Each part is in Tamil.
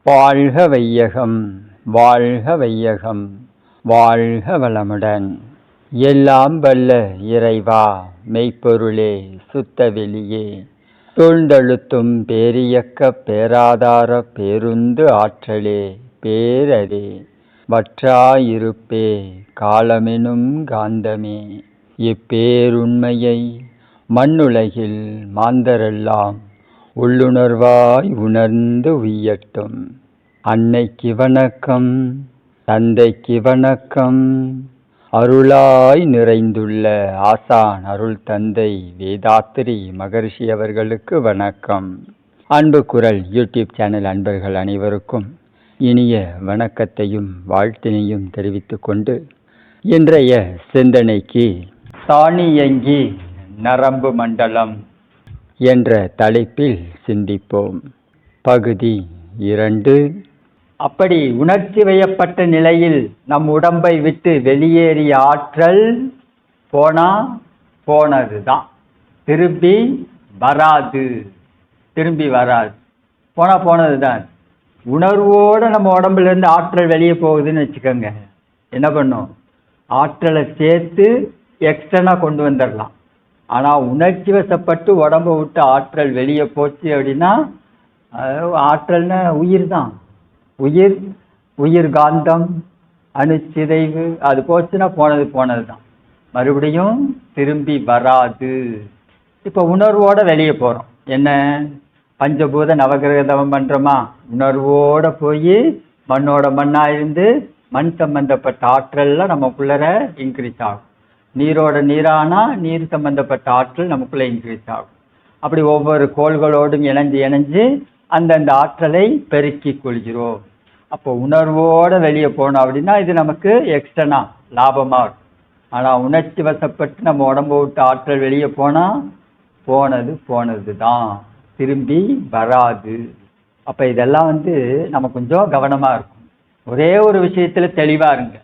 வாழ்க வையகம், வாழ்க வையகம், வாழ்க வளமுடன். எல்லாம் வல்ல இறைவா, மெய்ப்பொருளே, சுத்தவெளியே, சூழ்ந்தழுத்தும் பேரியக்க பேராதார பேருந்து ஆற்றலே, பேரரே, வற்றாயிருப்பே, காலமெனும் காந்தமே, இப்பேருண்மையை மண்ணுலகில் மாந்தரெல்லாம் உள்ளுணர்வாய் உணர்ந்து உய்யட்டும். அன்னைக்கு வணக்கம், தந்தைக்கு வணக்கம், அருளாய் நிறைந்துள்ள ஆசான் அருள் தந்தை வேதாத்திரி மகரிஷி அவர்களுக்கு வணக்கம். அன்பு குரல் யூடியூப் சேனல் அன்பர்கள் அனைவருக்கும் இனிய வணக்கத்தையும் வாழ்த்தினையும் தெரிவித்துக் கொண்டு இன்றைய சிந்தனைக்கு தானியங்கி நரம்பு மண்டலம் என்ற தலைப்பில் சிந்திப்போம். பகுதி 2. அப்படி உணர்ச்சி வயப்பட்ட நிலையில் நம் உடம்பை விட்டு வெளியேறிய ஆற்றல் போனதுதான், திரும்பி வராது. போனதுதான். உணர்வோடு நம்ம உடம்புல இருந்து ஆற்றல் வெளியே போகுதுன்னு வச்சுக்கோங்க, என்ன பண்ணும்? ஆற்றலை சேர்த்து எக்ஸ்டர்னா கொண்டு வந்துடலாம். ஆனால் உணர்ச்சி வசப்பட்டு உடம்பை விட்டு ஆற்றல் வெளியே போச்சு அப்படின்னா, ஆற்றல்னா உயிர் தான். உயிர் காந்தம், அணுச்சிதைவு, அது போச்சுன்னா போனது தான், மறுபடியும் திரும்பி வராது. இப்போ உணர்வோடு வெளியே போகிறோம். என்ன பஞ்சபூத நவகிரக தவம் பண்ணுறோமா? உணர்வோடு போய் மண்ணோட மண்ணாக இருந்து மண் சம்பந்தப்பட்ட ஆற்றல்லாம் நமக்குள்ளர இன்க்ரீஸ் ஆகும். நீரோட நீரானா நீர் சம்பந்தப்பட்ட ஆற்றல் நமக்குள்ளே இன்க்ரீஸ் ஆகும். அப்படி ஒவ்வொரு கோள்களோடும் இணைஞ்சு அந்தந்த ஆற்றலை பெருக்கி கொள்கிறோம். அப்போ உணர்வோடு வெளியே போனோம் அப்படின்னா இது நமக்கு எக்ஸ்டர்னா லாபமாக இருக்கும். ஆனால் உணர்ச்சி வசப்பட்டு நம்ம உடம்பை விட்டு ஆற்றல் வெளியே போனால் போனது தான், திரும்பி வராது. அப்போ இதெல்லாம் நம்ம கொஞ்சம் கவனமாக இருக்கும். ஒரே ஒரு விஷயத்தில் தெளிவாக இருங்க.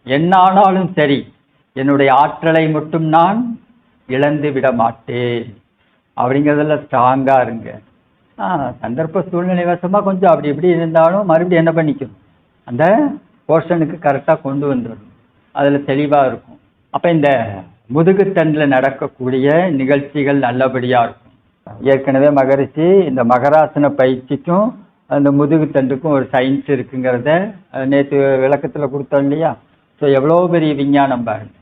என்ன ஆனாலும் சரி, என்னுடைய ஆற்றலை மட்டும் நான் இழந்து விட மாட்டேன் அப்படிங்கிறதுல ஸ்ட்ராங்காக இருங்க. சந்தர்ப்ப சூழ்நிலை வசமாக கொஞ்சம் அப்படி இப்படி இருந்தாலும் மறுபடியும் என்ன பண்ணிக்கணும், அந்த போர்ஷனுக்கு கரெக்டாக கொண்டு வந்துடணும். அதில் தெளிவாக இருக்கும். அப்போ இந்த முதுகுத்தண்டில் நடக்கக்கூடிய நிகழ்ச்சிகள் நல்லபடியாக இருக்கும். ஏற்கனவே மகரிஷி இந்த மகராசன பயிற்சிக்கும் அந்த முதுகுத்தண்டுக்கும் ஒரு சயின்ஸ் இருக்குங்கிறத நேற்று விளக்கத்தில் கொடுத்தோம் இல்லையா? ஸோ எவ்வளோ பெரிய விஞ்ஞானம் பாருங்க.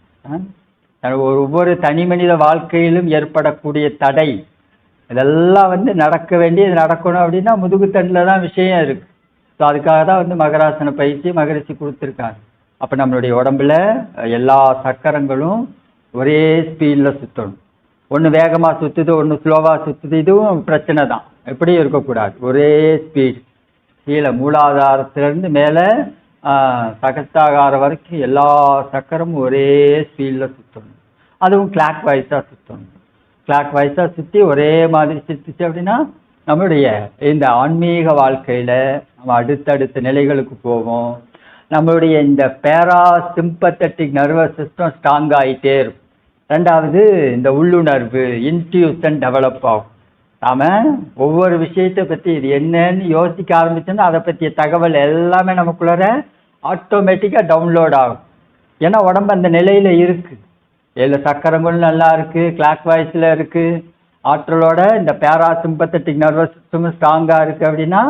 ஒவ்வொரு தனி மனித வாழ்க்கையிலும் ஏற்படக்கூடிய தடை இதெல்லாம் நடக்க வேண்டியது நடக்கணும் அப்படின்னா முதுகுத்தண்டில் தான் விஷயம் இருக்குது. ஸோ அதுக்காக தான் மகராசன பயிற்சி மகரிஷி கொடுத்துருக்காங்க. அப்போ நம்மளுடைய உடம்புல எல்லா சக்கரங்களும் ஒரே ஸ்பீடில் சுற்றணும். ஒன்று வேகமாக சுற்றுது, ஒன்று ஸ்லோவாக சுற்றுது, இதுவும் பிரச்சனை தான். எப்படியும் இருக்கக்கூடாது. ஒரே ஸ்பீட், கீழே மூலாதாரத்திலேருந்து மேலே சகஸ்தாகாரம் வரைக்கும் எல்லா சக்கரமும் ஒரே ஸ்பீடில் சுற்றணும். அதுவும் கிளாக் வைஸாக சுற்றணும். கிளாக் வைஸாக சுற்றி ஒரே மாதிரி சுற்றிச்சு அப்படின்னா நம்மளுடைய இந்த ஆன்மீக வாழ்க்கையில் நம்ம அடுத்தடுத்த நிலைகளுக்கு போவோம். நம்மளுடைய இந்த பேராசிம்பத்தட்டிக் நர்வஸ் சிஸ்டம் ஸ்ட்ராங் ஆகிட்டே இருக்கும். ரெண்டாவது, இந்த உள்ளுணர்வு இன்ட்யூஷன் டெவலப் ஆகும். நாம் ஒவ்வொரு விஷயத்தை பற்றி இது என்னன்னு யோசிக்க ஆரம்பிச்சோன்னா அதை பற்றிய தகவல் எல்லாமே நமக்குள்ளார ஆட்டோமேட்டிக்காக டவுன்லோட் ஆகும். ஏன்னா உடம்பு அந்த நிலையில் இருக்குது. ஏழு சக்கரங்களும் நல்லா இருக்குது, கிளாக் வாய்ஸில் இருக்குது, ஆற்றலோட இந்த பேராசிம்பத்தட்டிக் நர்வஸ் சிஸ்டமும் ஸ்ட்ராங்காக இருக்குது. அப்படின்னா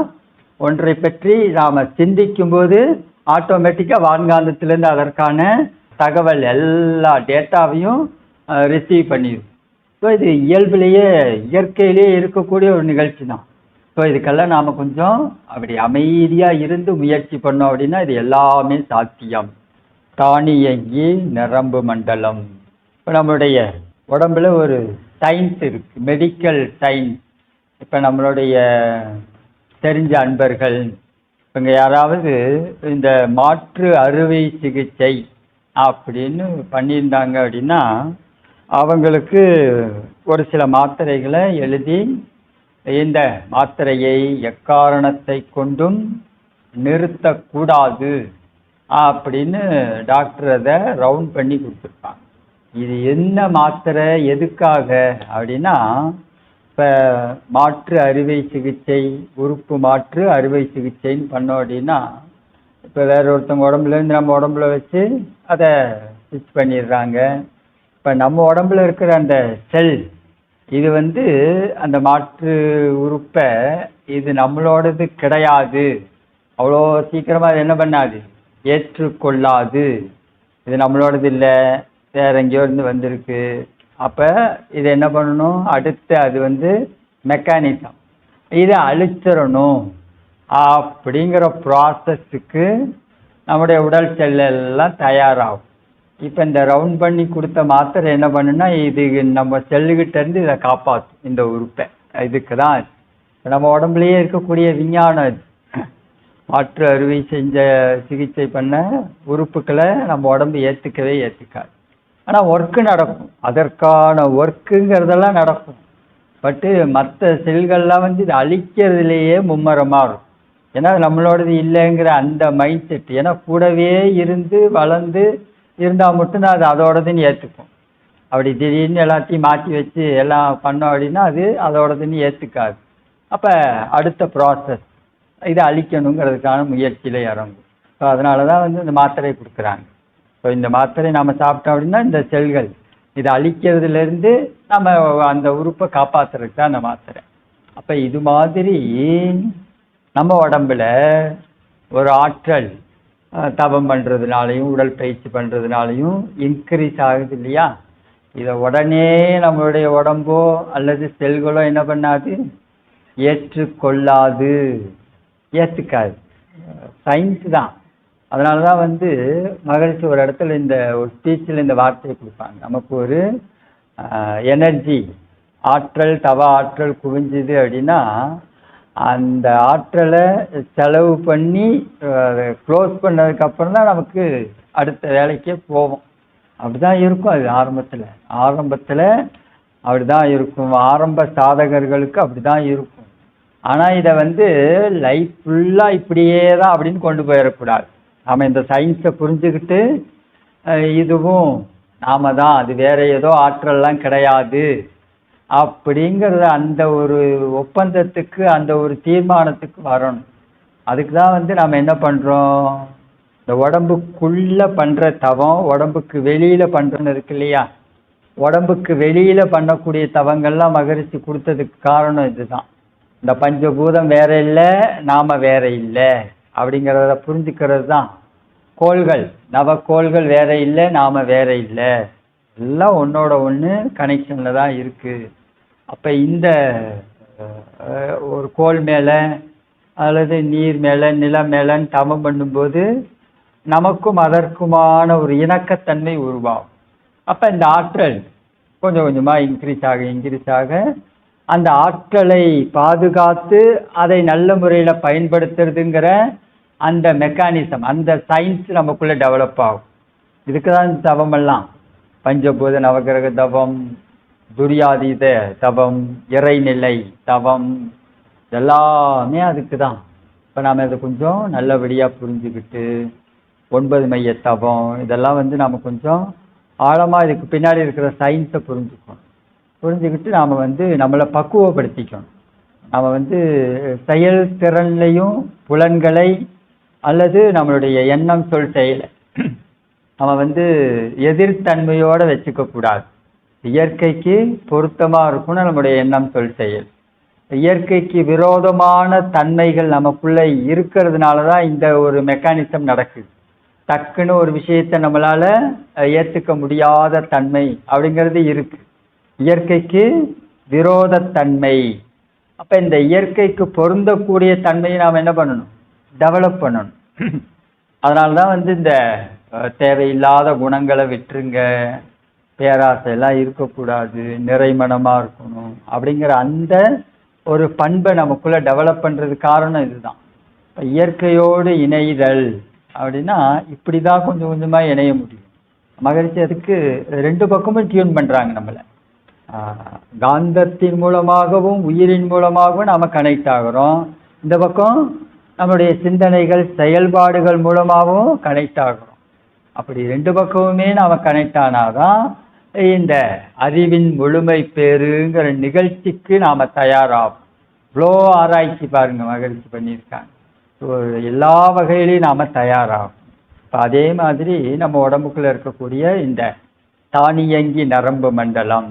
ஒன்றை பற்றி நாம் சிந்திக்கும்போது ஆட்டோமேட்டிக்காக வான்காந்தத்திலேருந்து அதற்கான தகவல் எல்லா டேட்டாவையும் ரிசீவ் பண்ணிடும். ஸோ இது இயற்கையிலேயே இருக்கக்கூடிய ஒரு நிகழ்ச்சி தான். ஸோ இதுக்கெல்லாம் நாம் கொஞ்சம் அப்படி அமைதியாக இருந்து முயற்சி பண்ணோம் அப்படின்னா இது எல்லாமே சாத்தியம். தானியங்கி நரம்பு மண்டலம். இப்போ நம்மளுடைய உடம்புல ஒரு சயின்ஸ் இருக்குது, மெடிக்கல் சயின்ஸ். இப்போ நம்மளுடைய தெரிஞ்ச அன்பர்கள் இவங்க யாராவது இந்த மாற்று அறுவை சிகிச்சை அப்படின்னு பண்ணியிருந்தாங்க அப்படின்னா அவங்களுக்கு ஒரு சில மாத்திரைகளை எழுதி, இந்த மாத்திரையை எக்காரணத்தை கொண்டும் நிறுத்தக்கூடாது அப்படின்னு டாக்டர் அதை ரவுண்ட் பண்ணி கொடுத்துருப்பாங்க. இது என்ன மாத்திரை, எதுக்காக அப்படின்னா இப்போ மாற்று அறுவை சிகிச்சை, உறுப்பு மாற்று அறுவை சிகிச்சைன்னு பண்ணோம் அப்படின்னா, இப்போ வேற ஒருத்தவங்க உடம்புலேருந்து நம்ம உடம்புல வச்சு அதை ஸ்டிச் பண்ணிடுறாங்க. இப்போ நம்ம உடம்புல இருக்கிற அந்த செல் இது வந்து அந்த மாற்று உறுப்பை இது நம்மளோடது கிடையாது, அவ்வளோ சீக்கிரமாக அது என்ன பண்ணாது, ஏற்றுக்கொள்ளாது. இது நம்மளோடது இல்லை, வேற எங்கேயோ இருந்து வந்திருக்கு. அப்போ இது என்ன பண்ணணும், அடுத்து அது வந்து மெக்கானிசம், இதை அழிச்சிடணும். அப்படிங்கிற ப்ராசஸுக்கு நம்முடைய உடல் செல்லெல்லாம் தயாராகும். இப்போ இந்த ரவுண்ட் பண்ணி கொடுத்த மாத்திரை என்ன பண்ணுன்னா, இது நம்ம செல்லுகிட்ட இருந்து இதை காப்பாற்றும், இந்த உறுப்பை. இதுக்கு தான் நம்ம உடம்புலயே இருக்கக்கூடிய விஞ்ஞானம் இது. மாற்று அறுவை சிகிச்சை பண்ண உறுப்புகளை நம்ம உடம்பு ஏற்றுக்காது. ஆனால் ஒர்க்கு நடக்கும், அதற்கான ஒர்க்குங்கிறதெல்லாம் நடக்கும். பட்டு மற்ற செல்கள்லாம் வந்து இது அழிக்கிறதுலேயே மும்மரமாக இருக்கும். ஏன்னா நம்மளோடது இல்லைங்கிற அந்த மைண்ட் செட். ஏன்னா கூடவே இருந்து வளர்ந்து இருந்தால் மட்டும்தான் அது அதோடதுன்னு ஏற்றுக்கும். அப்படி திடீர்னு எல்லாத்தையும் மாற்றி வச்சு எல்லாம் பண்ணோம் அப்படின்னா அது அதோடதுன்னு ஏற்றுக்காது. அப்போ அடுத்த ப்ராசஸ் இதை அழிக்கணுங்கிறதுக்கான முயற்சியில் இறங்கும். ஸோ அதனால தான் வந்து இந்த மாத்திரை கொடுக்குறாங்க. ஸோ இந்த மாத்திரை நம்ம சாப்பிட்டோம் அப்படின்னா இந்த செல்கள் இதை அழிக்கிறதுலேருந்து நம்ம அந்த உறுப்பை காப்பாற்றுறதுக்கு தான் அந்த மாத்திரை. அப்போ இது மாதிரி நம்ம உடம்புல ஒரு ஆற்றல் தபம் பண்ணுறதுனாலையும் உடல் பயிற்சி பண்ணுறதுனாலையும் இன்க்ரீஸ் ஆகுது இல்லையா. இதை உடனே நம்மளுடைய உடம்போ அல்லது செல்களோ என்ன பண்ணாது, ஏற்றுக்காது. சயின்ஸ் தான். அதனால தான் வந்து மகிழ்ச்சி ஒரு இடத்துல இந்த ஒரு ஸ்பீச்சில் இந்த வார்த்தையை கொடுப்பாங்க, நமக்கு ஒரு எனர்ஜி ஆற்றல் தவ ஆற்றல் குவிஞ்சுது அப்படின்னா அந்த ஆற்றலை செலவு பண்ணி க்ளோஸ் பண்ணதுக்கப்புறம் தான் நமக்கு அடுத்த வேலைக்கே போவோம். அப்படி தான் இருக்கும் அது ஆரம்பத்தில் அப்படி தான் இருக்கும். ஆரம்ப சாதகர்களுக்கு அப்படி தான் இருக்கும். ஆனால் இதை வந்து லைஃப் ஃபுல்லாக இப்படியே தான் அப்படின்னு கொண்டு போயிடக்கூடாது. நாம் இந்த சயின்ஸை புரிஞ்சுக்கிட்டு இதுவும் நாம தான், அது வேற ஏதோ ஆற்றல்லாம் கிடையாது அப்படிங்கிறத அந்த ஒரு ஒப்பந்தத்துக்கு அந்த ஒரு தீர்மானத்துக்கு வரணும். அதுக்கு தான் வந்து நாம் என்ன பண்ணுறோம், இந்த உடம்புக்குள்ளே பண்ணுற தவம் உடம்புக்கு வெளியில் பண்ணுறோன்னு இருக்கு இல்லையா. உடம்புக்கு வெளியில் பண்ணக்கூடிய தவங்கள்லாம் மகரிஷி கொடுத்ததுக்கு காரணம் இதுதான். இந்த பஞ்சபூதம் வேற இல்லை, நாம் வேற இல்லை அப்படிங்கிறத புரிஞ்சுக்கிறது தான். கோள்கள் நவக்கோள்கள் வேற இல்லை, நாம் வேற இல்லை, எல்லாம் ஒன்றோட ஒன்று கனெக்ஷனில் தான் இருக்குது. அப்போ இந்த ஒரு கோள் மேலே அல்லது நீர் மேலே நிலம் மேலேன்னு தவம் பண்ணும்போது நமக்கும் அதற்குமான ஒரு இணக்கத்தன்மை உருவாகும். அப்போ இந்த ஆற்றல் கொஞ்சம் கொஞ்சமாக இன்க்ரீஸ் ஆக அந்த ஆற்றலை பாதுகாத்து அதை நல்ல முறையில் பயன்படுத்துறதுங்கிற அந்த மெக்கானிசம், அந்த சயின்ஸ் நமக்குள்ளே டெவலப் ஆகும். இதுக்கு தான் இந்த தவமெல்லாம், பஞ்சபூத நவகிரக தவம், துரியாதீத தவம், இறைநிலை தவம், எல்லாமே அதுக்கு தான். இப்போ நாம் இதை கொஞ்சம் நல்லபடியாக புரிஞ்சுக்கிட்டு 9 மைய தவம் இதெல்லாம் வந்து நாம் கொஞ்சம் ஆழமாக இதுக்கு பின்னாடி இருக்கிற சயின்ஸை புரிஞ்சுக்கிட்டு நாம் வந்து நம்மளை பக்குவப்படுத்திக்கணும். நாம் வந்து செயல்திறன்லையும் புலன்களை அல்லது நம்மளுடைய எண்ணம் சொல் செயலை நம்ம வந்து எதிர்த்தன்மையோடு வச்சுக்கக்கூடாது. இயற்கைக்கு பொருத்தமாக இருக்கும்னு நம்முடைய எண்ணம் சொல் செயல். இயற்கைக்கு விரோதமான தன்மைகள் நமக்குள்ளே இருக்கிறதுனால தான் இந்த ஒரு மெக்கானிசம் நடக்குது. டக்குன்னு ஒரு விஷயத்தை நம்மளால் ஏற்றுக்க முடியாத தன்மை அப்படிங்கிறது இருக்குது, இயற்கைக்கு விரோதத்தன்மை. அப்போ இந்த இயற்கைக்கு பொருந்தக்கூடிய தன்மையை நாம் என்ன பண்ணணும், டெவலப் பண்ணணும். அதனால தான் வந்து இந்த தேவையில்லாத குணங்களை விட்டுருங்க, பேராசையெல்லாம் இருக்கக்கூடாது, நிறைமனமாக இருக்கணும் அப்படிங்கிற அந்த ஒரு பண்பை நமக்குள்ளே டெவலப் பண்ணுறது காரணம் இதுதான். இயற்கையோடு இணைதல் அப்படின்னா இப்படி தான் கொஞ்சம் கொஞ்சமாக இணைய முடியும். மகிழ்ச்சி அதுக்கு 2 பக்கமும் டியூன் பண்ணுறாங்க நம்மளை. காந்தத்தின் மூலமாகவும் உயிரின் மூலமாகவும் நாம் கனெக்ட் ஆகிறோம். இந்த பக்கம் நம்மளுடைய சிந்தனைகள் செயல்பாடுகள் மூலமாகவும் கனெக்ட் ஆகிறோம். அப்படி 2 பக்கமுமே நாம் கனெக்ட் ஆனாதான் இந்த அறிவின் முழுமை பேருங்கிற நிகழ்ச்சிக்கு நாம் தயாராகும். இவ்வளோ ஆராய்ச்சி பாருங்க மகிழ்ச்சி பண்ணியிருக்காங்க. எல்லா வகையிலையும் நாம் தயாராகும். இப்போ அதே மாதிரி நம்ம உடம்புக்குள்ள இருக்கக்கூடிய இந்த தானியங்கி நரம்பு மண்டலம்,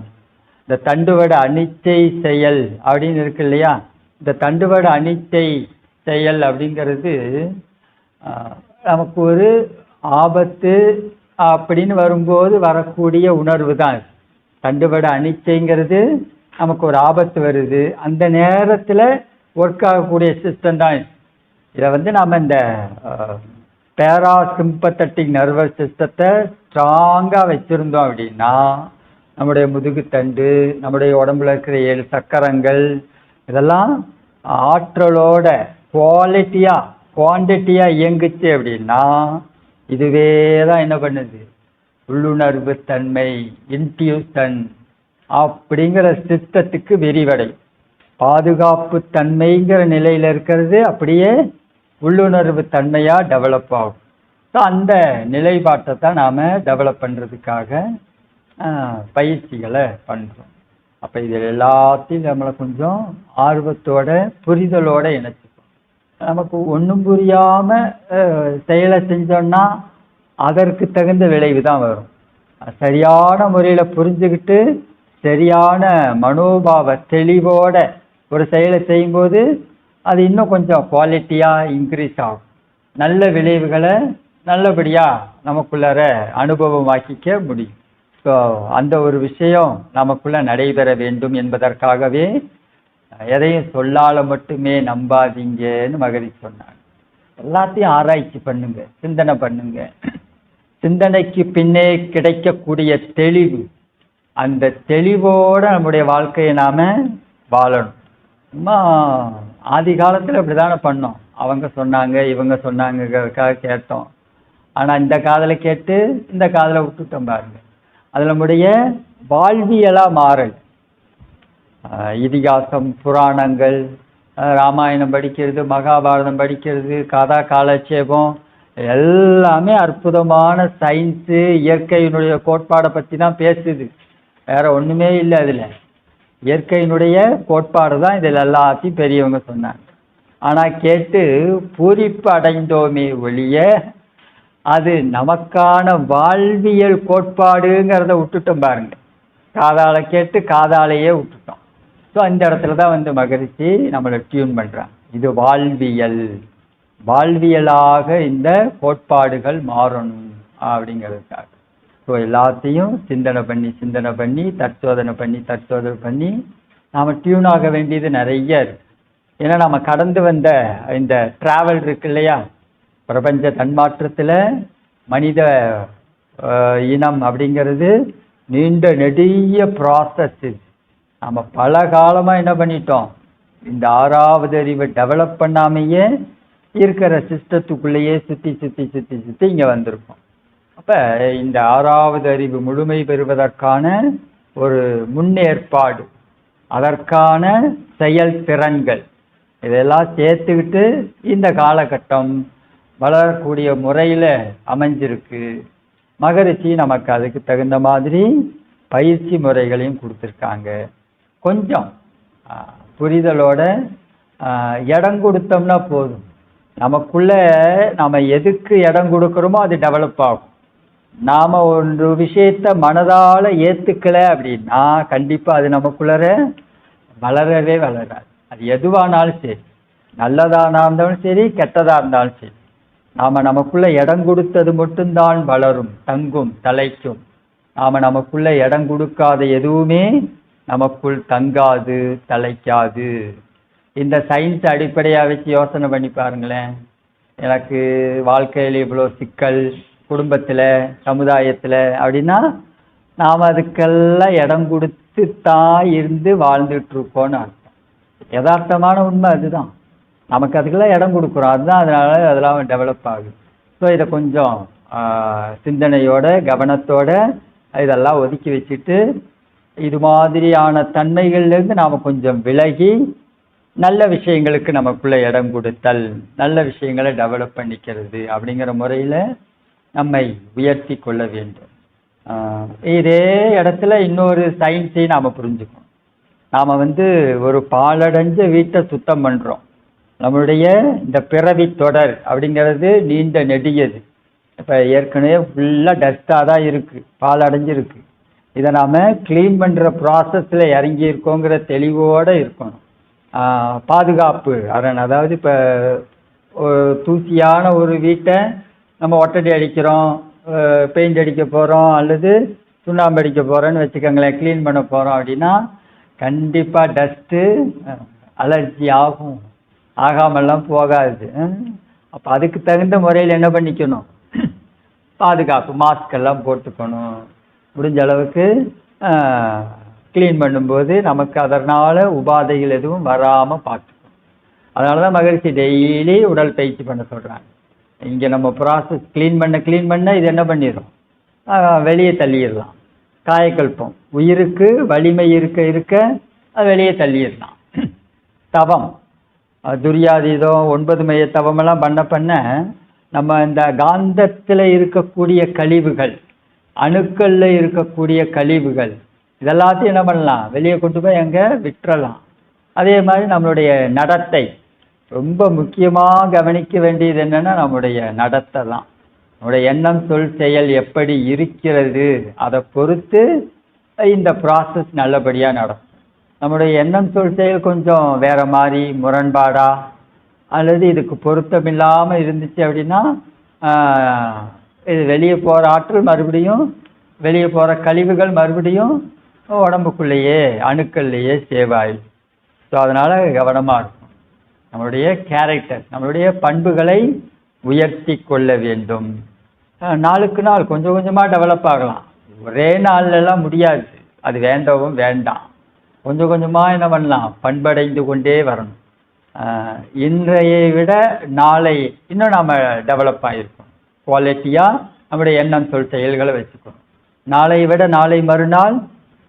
இந்த தண்டுவட அனிச்சை செயல் அப்படின்னு இருக்கு இல்லையா, இந்த தண்டுவட அனிச்சை செயல் அப்படிங்கிறது நமக்கு ஒரு ஆபத்து அப்படின்னு வரும்போது வரக்கூடிய உணர்வு தான். தண்டுவட அனிச்சைங்கிறது நமக்கு ஒரு ஆபத்து வருது, அந்த நேரத்தில் ஒர்க் ஆகக்கூடிய சிஸ்டம் தான். இதை நாம் இந்த பேராசிம்பத்தட்டிக் நர்வஸ் சிஸ்டத்தை ஸ்ட்ராங்காக வச்சுருந்தோம் அப்படின்னா நம்முடைய முதுகுத்தண்டு, நம்முடைய உடம்புல இருக்கிற 7 சக்கரங்கள் இதெல்லாம் ஆற்றலோட குவான்டிட்டியாக இயங்குச்சு அப்படின்னா இதுவே தான் என்ன பண்ணுது, உள்ளுணர்வு தன்மை, இன்ட்யூஷன் அப்படிங்கிற சிஸ்டத்துக்கு விரிவடை. பாதுகாப்பு தன்மைங்கிற நிலையில் இருக்கிறது அப்படியே உள்ளுணர்வு தன்மையாக டெவலப் ஆகும். ஸோ அந்த நிலைப்பாட்டை தான் நாம் டெவலப் பண்ணுறதுக்காக பயிற்சிகளை பண்ணுறோம். அப்போ இதில் எல்லாத்தையும் நம்மளை கொஞ்சம் ஆர்வத்தோட புரிதலோடு இணைச்சிப்போம். நமக்கு ஒன்றும் புரியாமல் செயலை செஞ்சோன்னா அதற்கு தகுந்த விளைவு தான் வரும். சரியான முறையில் புரிஞ்சுக்கிட்டு சரியான மனோபாவ தெளிவோட ஒரு செயலை செய்யும்போது அது இன்னும் கொஞ்சம் குவாலிட்டியாக இன்க்ரீஸ் ஆகும். நல்ல விளைவுகளை நல்லபடியாக நமக்குள்ளார அனுபவமாக்கிக்க முடியும். ஸோ அந்த ஒரு விஷயம் நமக்குள்ளே நடைபெற வேண்டும் என்பதற்காகவே எதையும் சொல்லால மட்டுமே நம்பாதீங்கன்னு மகரிஷி சொன்னாங்க. எல்லாத்தையும் ஆராய்ச்சி பண்ணுங்க, சிந்தனை பண்ணுங்க. சிந்தனைக்கு பின்னே கிடைக்கக்கூடிய தெளிவு, அந்த தெளிவோடு நம்முடைய வாழ்க்கையை நாம் வாழணும். சும்மா ஆதி காலத்தில் அப்படி தானே பண்ணோம். அவங்க சொன்னாங்க இவங்க சொன்னாங்கிறதுக்காக கேட்டோம். ஆனால் இந்த காதில் கேட்டு இந்த காதில் விட்டுட்டோம் பாருங்க. அது நம்முடைய வாழ்வியலாக மாறல். இதிகாசம், புராணங்கள், ராமாயணம் படிக்கிறது, மகாபாரதம் படிக்கிறது, கதா காலட்சேபம் எல்லாமே அற்புதமான சயின்ஸு, இயற்கையினுடைய கோட்பாடை பற்றி தான் பேசுது. வேற ஒன்றுமே இல்லை. அதில் இயற்கையினுடைய கோட்பாடு தான் இதில் எல்லாத்தையும் பெரியவங்க சொன்னாங்க. ஆனால் கேட்டு பூரிப்பு அடைந்தோமே ஒழிய அது நமக்கான வாழ்வியல் கோட்பாடுங்கிறத விட்டுட்டோம் பாருங்க. காதால கேட்டு காதாலேயே விட்டுட்டோம். ஸோ அந்த இடத்துல தான் மகிழ்ச்சி நம்மளை டியூன் பண்ணுறாங்க. இது வாழ்வியலாக இந்த கோட்பாடுகள் மாறணும் அப்படிங்கிறதுக்காக. ஸோ எல்லாத்தையும் சிந்தனை பண்ணி தற்சோதனை பண்ணி நாம் டியூன் ஆக வேண்டியது நிறைய இருக்கு. ஏன்னா நம்ம கடந்து வந்த இந்த டிராவல் இருக்கு இல்லையா, பிரபஞ்ச தன்மாற்றத்தில் மனித இனம் அப்படிங்கிறது நீண்ட நெடிய ப்ராசஸ். நம்ம பல காலமாக என்ன பண்ணிட்டோம், இந்த 6வது அறிவை டெவலப் பண்ணாமையே இருக்கிற சிஸ்டத்துக்குள்ளேயே சுற்றி இங்கே வந்திருக்கோம். அப்போ இந்த 6வது அறிவு முழுமை பெறுவதற்கான ஒரு முன்னேற்பாடு, அதற்கான செயல்திறன்கள் இதெல்லாம் சேர்த்துக்கிட்டு இந்த காலகட்டம் வளரக்கூடிய முறையில் அமைஞ்சிருக்கு. மகரிஷி நமக்கு அதுக்கு தகுந்த மாதிரி பயிற்சி முறைகளையும் கொடுத்துருக்காங்க. கொஞ்சம் புரிதலோட இடம் கொடுத்தோம்னா போதும். நமக்குள்ளே நம்ம எதுக்கு இடம் கொடுக்குறோமோ அது டெவலப் ஆகும். நாம் ஒரு விஷயத்தை மனதால் ஏற்றுக்கலை அப்படின்னா கண்டிப்பாக அது நமக்குள்ளே வளரவே வளராது. அது எதுவானாலும் சரி, நல்லதானா இருந்தாலும் சரி, கெட்டதாக இருந்தாலும் சரி, நாம் நமக்குள்ளே இடம் கொடுத்தது மட்டும்தான் வளரும், தங்கும், தலைக்கும். நாம் நமக்குள்ளே இடம் கொடுக்காத எதுவுமே நமக்குள் தங்காது, தலைக்காது. இந்த சயின்ஸ் அடிப்படையாக வச்சு யோசனை பண்ணி பாருங்களேன். எனக்கு வாழ்க்கையில் இவ்வளோ சிக்கல், குடும்பத்தில், சமுதாயத்தில் அப்படின்னா நாம் அதுக்கெல்லாம் இடம் கொடுத்து தான் இருந்து வாழ்ந்துட்டுருக்கோன்னு அர்த்தம். யதார்த்தமான உண்மை அதுதான். நமக்கு அதுக்கெல்லாம் இடம் கொடுக்குறோம், அதுதான் அதெல்லாம் டெவலப் ஆகுது. ஸோ இதை கொஞ்சம் சிந்தனையோட கவனத்தோட இதெல்லாம் ஒதுக்கி வச்சுட்டு இது மாதிரியான தன்மைகள்லேருந்து நாம் கொஞ்சம் விலகி நல்ல விஷயங்களுக்கு நமக்குள்ளே இடம் கொடுத்தல், நல்ல விஷயங்களை டெவலப் பண்ணிக்கிறது அப்படிங்கிற முறையில் நம்மை உயர்த்தி கொள்ள வேண்டும். இதே இடத்துல இன்னொரு சயின்ஸையும் நாம் புரிஞ்சுக்கணும். நாம் ஒரு பாழடைஞ்ச வீட்டை சுத்தம் பண்ணுறோம். நம்மளுடைய இந்த பிறவி தொடர் அப்படிங்கிறது நீண்ட நெடியது. இப்போ ஏற்கனவே ஃபுல்லாக டஸ்ட்டாக தான் இருக்குது, பாழடைஞ்சிருக்கு. இதை நாம் க்ளீன் பண்ணுற ப்ராசஸில் இறங்கியிருக்கோங்கிற தெளிவோடு இருக்கணும். பாதுகாப்பு அரண், அதாவது இப்போ தூசியான ஒரு வீட்டை நம்ம ஒட்டடி அடிக்கிறோம், பெயிண்ட் அடிக்க போகிறோம் அல்லது சுண்ணாம்பு அடிக்க போகிறோன்னு வச்சுக்கோங்களேன், க்ளீன் பண்ண போகிறோம் அப்படின்னா கண்டிப்பாக டஸ்ட்டு அலர்ஜி ஆகும், ஆகாமெல்லாம் போகாது. அப்போ அதுக்கு தகுந்த முறையில் என்ன பண்ணிக்கணும், பாதுகாப்பு மாஸ்கெல்லாம் போட்டுக்கணும். முடிஞ்ச அளவுக்கு க்ளீன் பண்ணும்போது நமக்கு அதனால் உபாதைகள் எதுவும் வராமல் பார்த்துக்கணும். அதனால தான் மகிழ்ச்சி டெய்லி உடல் பயிற்சி பண்ண சொல்கிறாங்க. இங்கே நம்ம ப்ராசஸ் க்ளீன் பண்ண இது என்ன பண்ணிடும், வெளியே தள்ளிடலாம். காயக்கல்பம், உயிருக்கு வலிமை இருக்க அது வெளியே தள்ளிடலாம். தவம், துரியாதீதம் 9 மைய தவமெல்லாம் பண்ண நம்ம இந்த காந்தத்தில் இருக்கக்கூடிய கழிவுகள், அணுக்களில் இருக்கக்கூடிய கழிவுகள் இதெல்லாத்தையும் என்ன பண்ணலாம், வெளியே கொண்டு போய் அங்கே விட்டுறலாம். அதே மாதிரி நம்மளுடைய நடத்தை, ரொம்ப முக்கியமாக கவனிக்க வேண்டியது என்னென்னா நம்முடைய நடத்தை தான். நம்முடைய எண்ணம் சொல் செயல் எப்படி இருக்கிறது அதை பொறுத்து இந்த ப்ராசஸ் நல்லபடியாக நடக்கும். நம்முடைய எண்ணம் சொல் செயல் கொஞ்சம் வேறு மாதிரி முரண்பாடா அல்லது இதுக்கு பொருத்தமில்லாமல் இருந்துச்சு அப்படின்னா இது வெளியே போகிற ஆற்றல் மறுபடியும் வெளியே போகிற கழிவுகள் மறுபடியும் உடம்புக்குள்ளேயே அணுக்கள்லேயே சேவ் ஆயிடும். ஸோ அதனால் கவனமாக இருக்கும். நம்மளுடைய கேரக்டர், நம்மளுடைய பண்புகளை உயர்த்தி கொள்ள வேண்டும். நாளுக்கு நாள் கொஞ்சம் கொஞ்சமாக டெவலப் ஆகலாம். ஒரே நாள்லாம் முடியாது, அது வேண்டவும் வேண்டாம். கொஞ்சம் கொஞ்சமாக என்ன பண்ணலாம், பண்படைந்து கொண்டே வரணும். இன்றைய விட நாளை இன்னும் நாம் டெவலப் ஆகிருக்கோம். குவாலிட்டியாக நம்முடைய எண்ணம் சொல் செயல்களை வச்சுக்கணும். நாளை விட நாளை மறுநாள்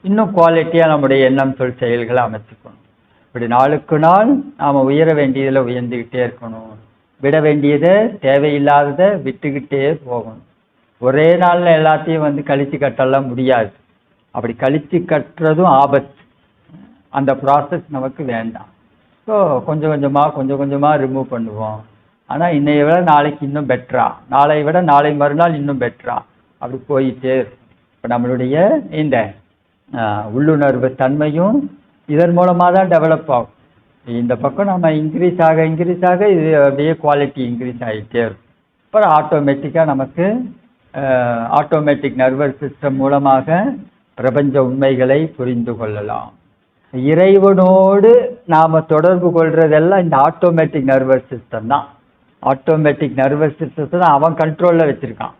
இன்னும் குவாலிட்டியாக நம்முடைய எண்ணம் சொல் செயல்களை அமைச்சுக்கணும். இப்படி நாளுக்கு நாள் நாம் உயர வேண்டியதில் உயர்ந்துக்கிட்டே இருக்கணும். விட வேண்டியதை தேவையில்லாததை விட்டுக்கிட்டே போகணும். ஒரே நாளில் எல்லாத்தையும் கழித்து கட்டலாம் முடியாது. அப்படி கழித்து கட்டுறதும் ஆபத்து. அந்த ப்ராசஸ் நமக்கு வேண்டாம். ஸோ கொஞ்சம் கொஞ்சமாக ரிமூவ் பண்ணுவோம். ஆனால் இன்னையை விட நாளைக்கு இன்னும் பெட்டரா, நாளை விட நாளை மறுநாள் இன்னும் பெட்டரா, அப்படி போயிட்டே இருக்கும். இப்போ நம்மளுடைய இந்த உள்ளுணர்வு தன்மையும் இதன் மூலமாக தான் டெவலப் ஆகும். இந்த பக்கம் நம்ம இன்க்ரீஸ் ஆக இது அப்படியே குவாலிட்டி இன்க்ரீஸ் ஆகிட்டே இருக்கும். அப்புறம் ஆட்டோமேட்டிக்காக நமக்கு ஆட்டோமேட்டிக் நர்வஸ் சிஸ்டம் மூலமாக பிரபஞ்ச உண்மைகளை புரிந்து கொள்ளலாம். இறைவனோடு நாம் தொடர்பு கொள்றதெல்லாம் இந்த ஆட்டோமேட்டிக் நர்வஸ் சிஸ்டம் தான். ஆட்டோமேட்டிக் நர்வஸ் சிஸ்டத்தை தான் அவன் கண்ட்ரோலில் வச்சுருக்கான்.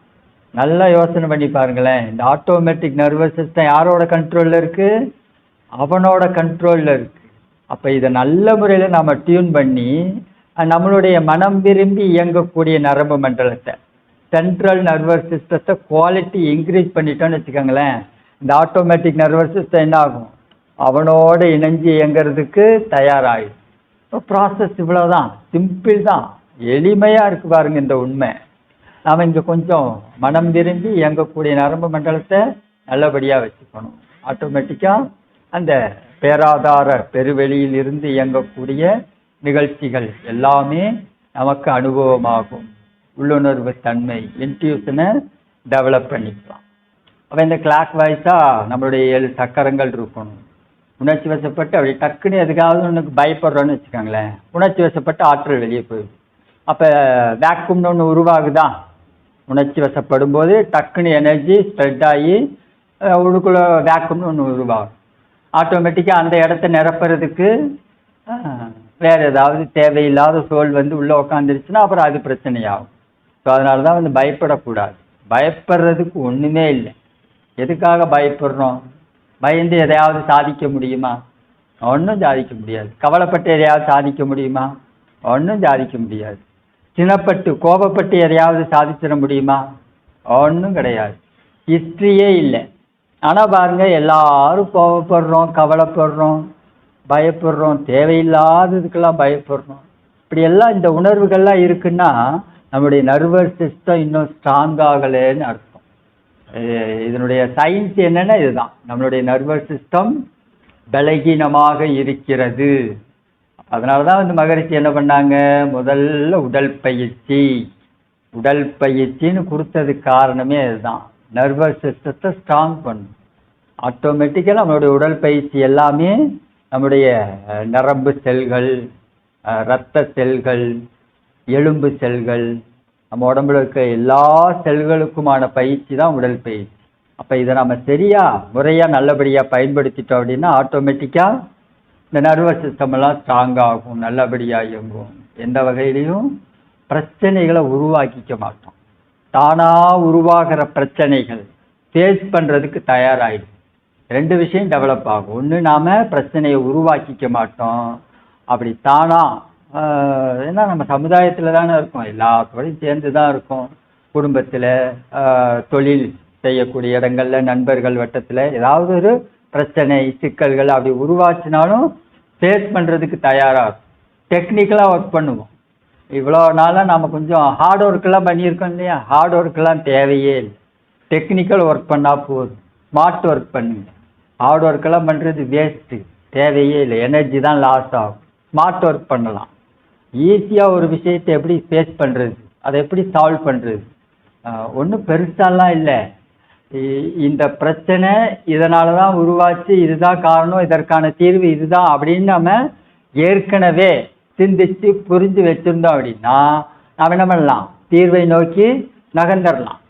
நல்லா யோசனை பண்ணி பாருங்களேன். இந்த ஆட்டோமேட்டிக் நர்வஸ் சிஸ்டம் யாரோட கண்ட்ரோலில் இருக்குது, அவனோட கண்ட்ரோலில் இருக்குது. அப்போ இதை நல்ல முறையில் நாம் டியூன் பண்ணி நம்மளுடைய மனம் விரும்பி இயங்கக்கூடிய நரம்பு மண்டலத்தை, சென்ட்ரல் நர்வஸ் சிஸ்டத்தை குவாலிட்டி இன்க்ரீஸ் பண்ணிட்டோன்னு வச்சுக்கோங்களேன், இந்த ஆட்டோமேட்டிக் நர்வஸ் சிஸ்டம் என்ன ஆகும், அவனோடு இணைஞ்சு இயங்கிறதுக்கு தயாராகிடும். இப்போ ப்ராசஸ் இவ்வளோதான், சிம்பிள் தான், எளிமையாக இருக்குது பாருங்கள் இந்த உண்மை. நாம் இங்கே கொஞ்சம் மனம் விரும்பி இயங்கக்கூடிய நரம்பு மண்டலத்தை நல்லபடியாக வச்சுக்கணும். ஆட்டோமேட்டிக்காக அந்த பேராதார பெருவெளியில் இருந்து இயங்கக்கூடிய நிகழ்ச்சிகள் எல்லாமே நமக்கு அனுபவமாகும். உள்ளுணர்வு தன்மை, இன்ட்யூஷனை டெவலப் பண்ணிக்கலாம். அப்போ இந்த கிளாக் வைஸாக நம்மளுடைய 7 சக்கரங்கள் இருக்கணும். உணர்ச்சி வசப்பட்டு அப்படி டக்குன்னு எதுக்காவது ஒன்றுக்கு பயப்படுறோன்னு வச்சுக்கோங்களேன், உணர்ச்சி வசப்பட்டு ஆற்றல் வெளியே போயிடுது. அப்போ வேக்கும்னு ஒன்று உருவாகுதா, உணர்ச்சி வசப்படும் போது டக்குன்னு எனர்ஜி ஸ்ப்ரெட் ஆகி உள்ளுக்குள்ளே வேக்கும்னு ஒன்று உருவாகும். ஆட்டோமேட்டிக்காக அந்த இடத்த நிரப்புறதுக்கு வேறு ஏதாவது தேவையில்லாத சோல் உள்ளே உட்காந்துருச்சுன்னா அப்புறம் அது பிரச்சனையாகும். ஸோ அதனால தான் பயப்படக்கூடாது. பயப்படுறதுக்கு ஒன்றுமே இல்லை. எதுக்காக பயப்படுறோம், பயந்து எதையாவது சாதிக்க முடியுமா, ஒன்றும் சாதிக்க முடியாது. கவலைப்பட்டு எதையாவது சாதிக்க முடியுமா, ஒன்றும் சாதிக்க முடியாது. சினப்பட்டு கோபப்பட்டு எதையாவது சாதிச்சிட முடியுமா, ஒன்றும் கிடையாது. ஹிஸ்ட்ரியே இல்லை. ஆனால் பாருங்கள், எல்லாரும் கோபப்படுறோம், கவலைப்படுறோம், பயப்படுறோம், தேவையில்லாததுக்கெல்லாம் பயப்படுறோம். இப்படியெல்லாம் இந்த உணர்வுகள்லாம் இருக்குன்னா நம்முடைய நர்வஸ் சிஸ்டம் இன்னும் ஸ்ட்ராங் ஆகலைன்னு அர்த்தம். இதனுடைய சயின்ஸ் என்னன்னா இதுதான், நம்மளுடைய நர்வஸ் சிஸ்டம் பலகீனமாக இருக்கிறது. அதனால தான் வந்து மகரிஷி என்ன பண்ணாங்க, முதல்ல உடல் பயிற்சின்னு கொடுத்ததுக்கு காரணமே அதுதான். நர்வஸ் சிஸ்டத்தை ஸ்ட்ராங் பண்ணும். ஆட்டோமேட்டிக்காக நம்மளுடைய உடல் பயிற்சி எல்லாமே நம்முடைய நரம்பு செல்கள், இரத்த செல்கள், எலும்பு செல்கள், நம்ம உடம்புல இருக்க எல்லா செல்களுக்குமான பயிற்சி தான் உடல் பயிற்சி. அப்போ இதை நம்ம முறையாக நல்லபடியாக பயன்படுத்திட்டோம் அப்படின்னா ஆட்டோமேட்டிக்காக இந்த நர்வஸ் சிஸ்டம் எல்லாம் ஸ்ட்ராங் ஆகும், நல்லபடியாக இயங்கும். எந்த வகையிலையும் பிரச்சனைகளை உருவாக்கிக்க மாட்டோம். தானாக உருவாகிற பிரச்சனைகள் ஃபேஸ் பண்ணுறதுக்கு தயாராகிடும். 2 விஷயம் டெவலப் ஆகும். ஒன்று, நாம் பிரச்சனையை உருவாக்கிக்க மாட்டோம். அப்படி தானாக ஏன்னா நம்ம சமுதாயத்தில் தானே இருக்கோம், எல்லாத்தோடையும் சேர்ந்து தான் இருக்கோம். குடும்பத்தில், தொழில் செய்யக்கூடிய இடங்களில், நண்பர்கள் வட்டத்தில் ஏதாவது ஒரு பிரச்சனை சிக்கல்கள் அப்படி உருவாச்சினாலும் ஃபேஸ் பண்ணுறதுக்கு தயாராக இருக்கும். டெக்னிக்கலாக ஒர்க் பண்ணுவோம். இவ்வளோ நாளாக நாம் கொஞ்சம் ஹார்ட் ஒர்க்கெல்லாம் பண்ணியிருக்கோம் இல்லையா, ஹார்ட் ஒர்க்கெல்லாம் தேவையே இல்லை. டெக்னிக்கல் ஒர்க் பண்ணால் போதும். ஸ்மார்ட் ஒர்க் பண்ணுங்க. ஹார்ட் ஒர்க்கெல்லாம் பண்ணுறது வேஸ்ட்டு, தேவையே இல்லை, எனர்ஜி தான் லாஸ் ஆகும். ஸ்மார்ட் ஒர்க் பண்ணலாம். ஈஸியாக ஒரு விஷயத்தை எப்படி ஃபேஸ் பண்ணுறது, அதை எப்படி சால்வ் பண்ணுறது, ஒன்றும் பெருசாலாம் இல்லை. இந்த பிரச்சனை இதனால தான் உருவாச்சு, இதுதான் காரணம், இதற்கான தீர்வு இதுதான் அப்படின்னு நம்ம ஏற்கனவே சிந்திச்சு புரிஞ்சு வச்சுருந்தோம் அப்படின்னா நாம் என்ன பண்ணலாம், தீர்வை நோக்கி நகர்ந்துடலாம்.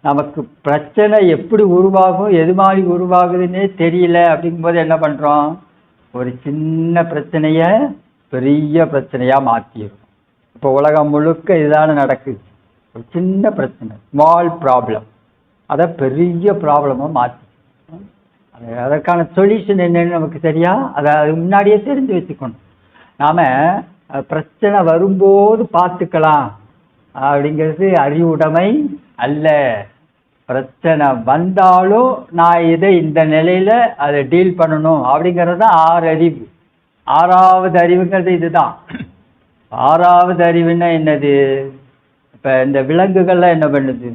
நமக்கு பிரச்சனை எப்படி உருவாகும், எது மாதிரி உருவாகுதுன்னே தெரியல அப்படிங்கும்போது என்ன பண்ணுறோம், ஒரு சின்ன பிரச்சனையை பெரிய பிரச்சனையாக மாற்றிடும். இப்போ உலகம் முழுக்க இதுதானே நடக்குது. ஒரு சின்ன பிரச்சனை, ஸ்மால் ப்ராப்ளம், அதை பெரிய ப்ராப்ளமாக மாற்றி அதற்கான சொல்யூஷன் என்னன்னு நமக்கு சரியா அதை முன்னாடியே தெரிஞ்சு வச்சுக்கணும். நாம் பிரச்சனை வரும்போது பார்த்துக்கலாம் அப்படிங்கிறது அறிவுடைமை அல்ல. பிரச்சனை வந்தாலும் நான் இதை இந்த நிலையில் அதை டீல் பண்ணணும் அப்படிங்கிறது தான் 6 அறிவு. 6வது அறிவுங்கிறது இதுதான். 6வது அறிவுன்னா என்னது, இப்போ இந்த விலங்குகள்லாம் என்ன பண்ணுது,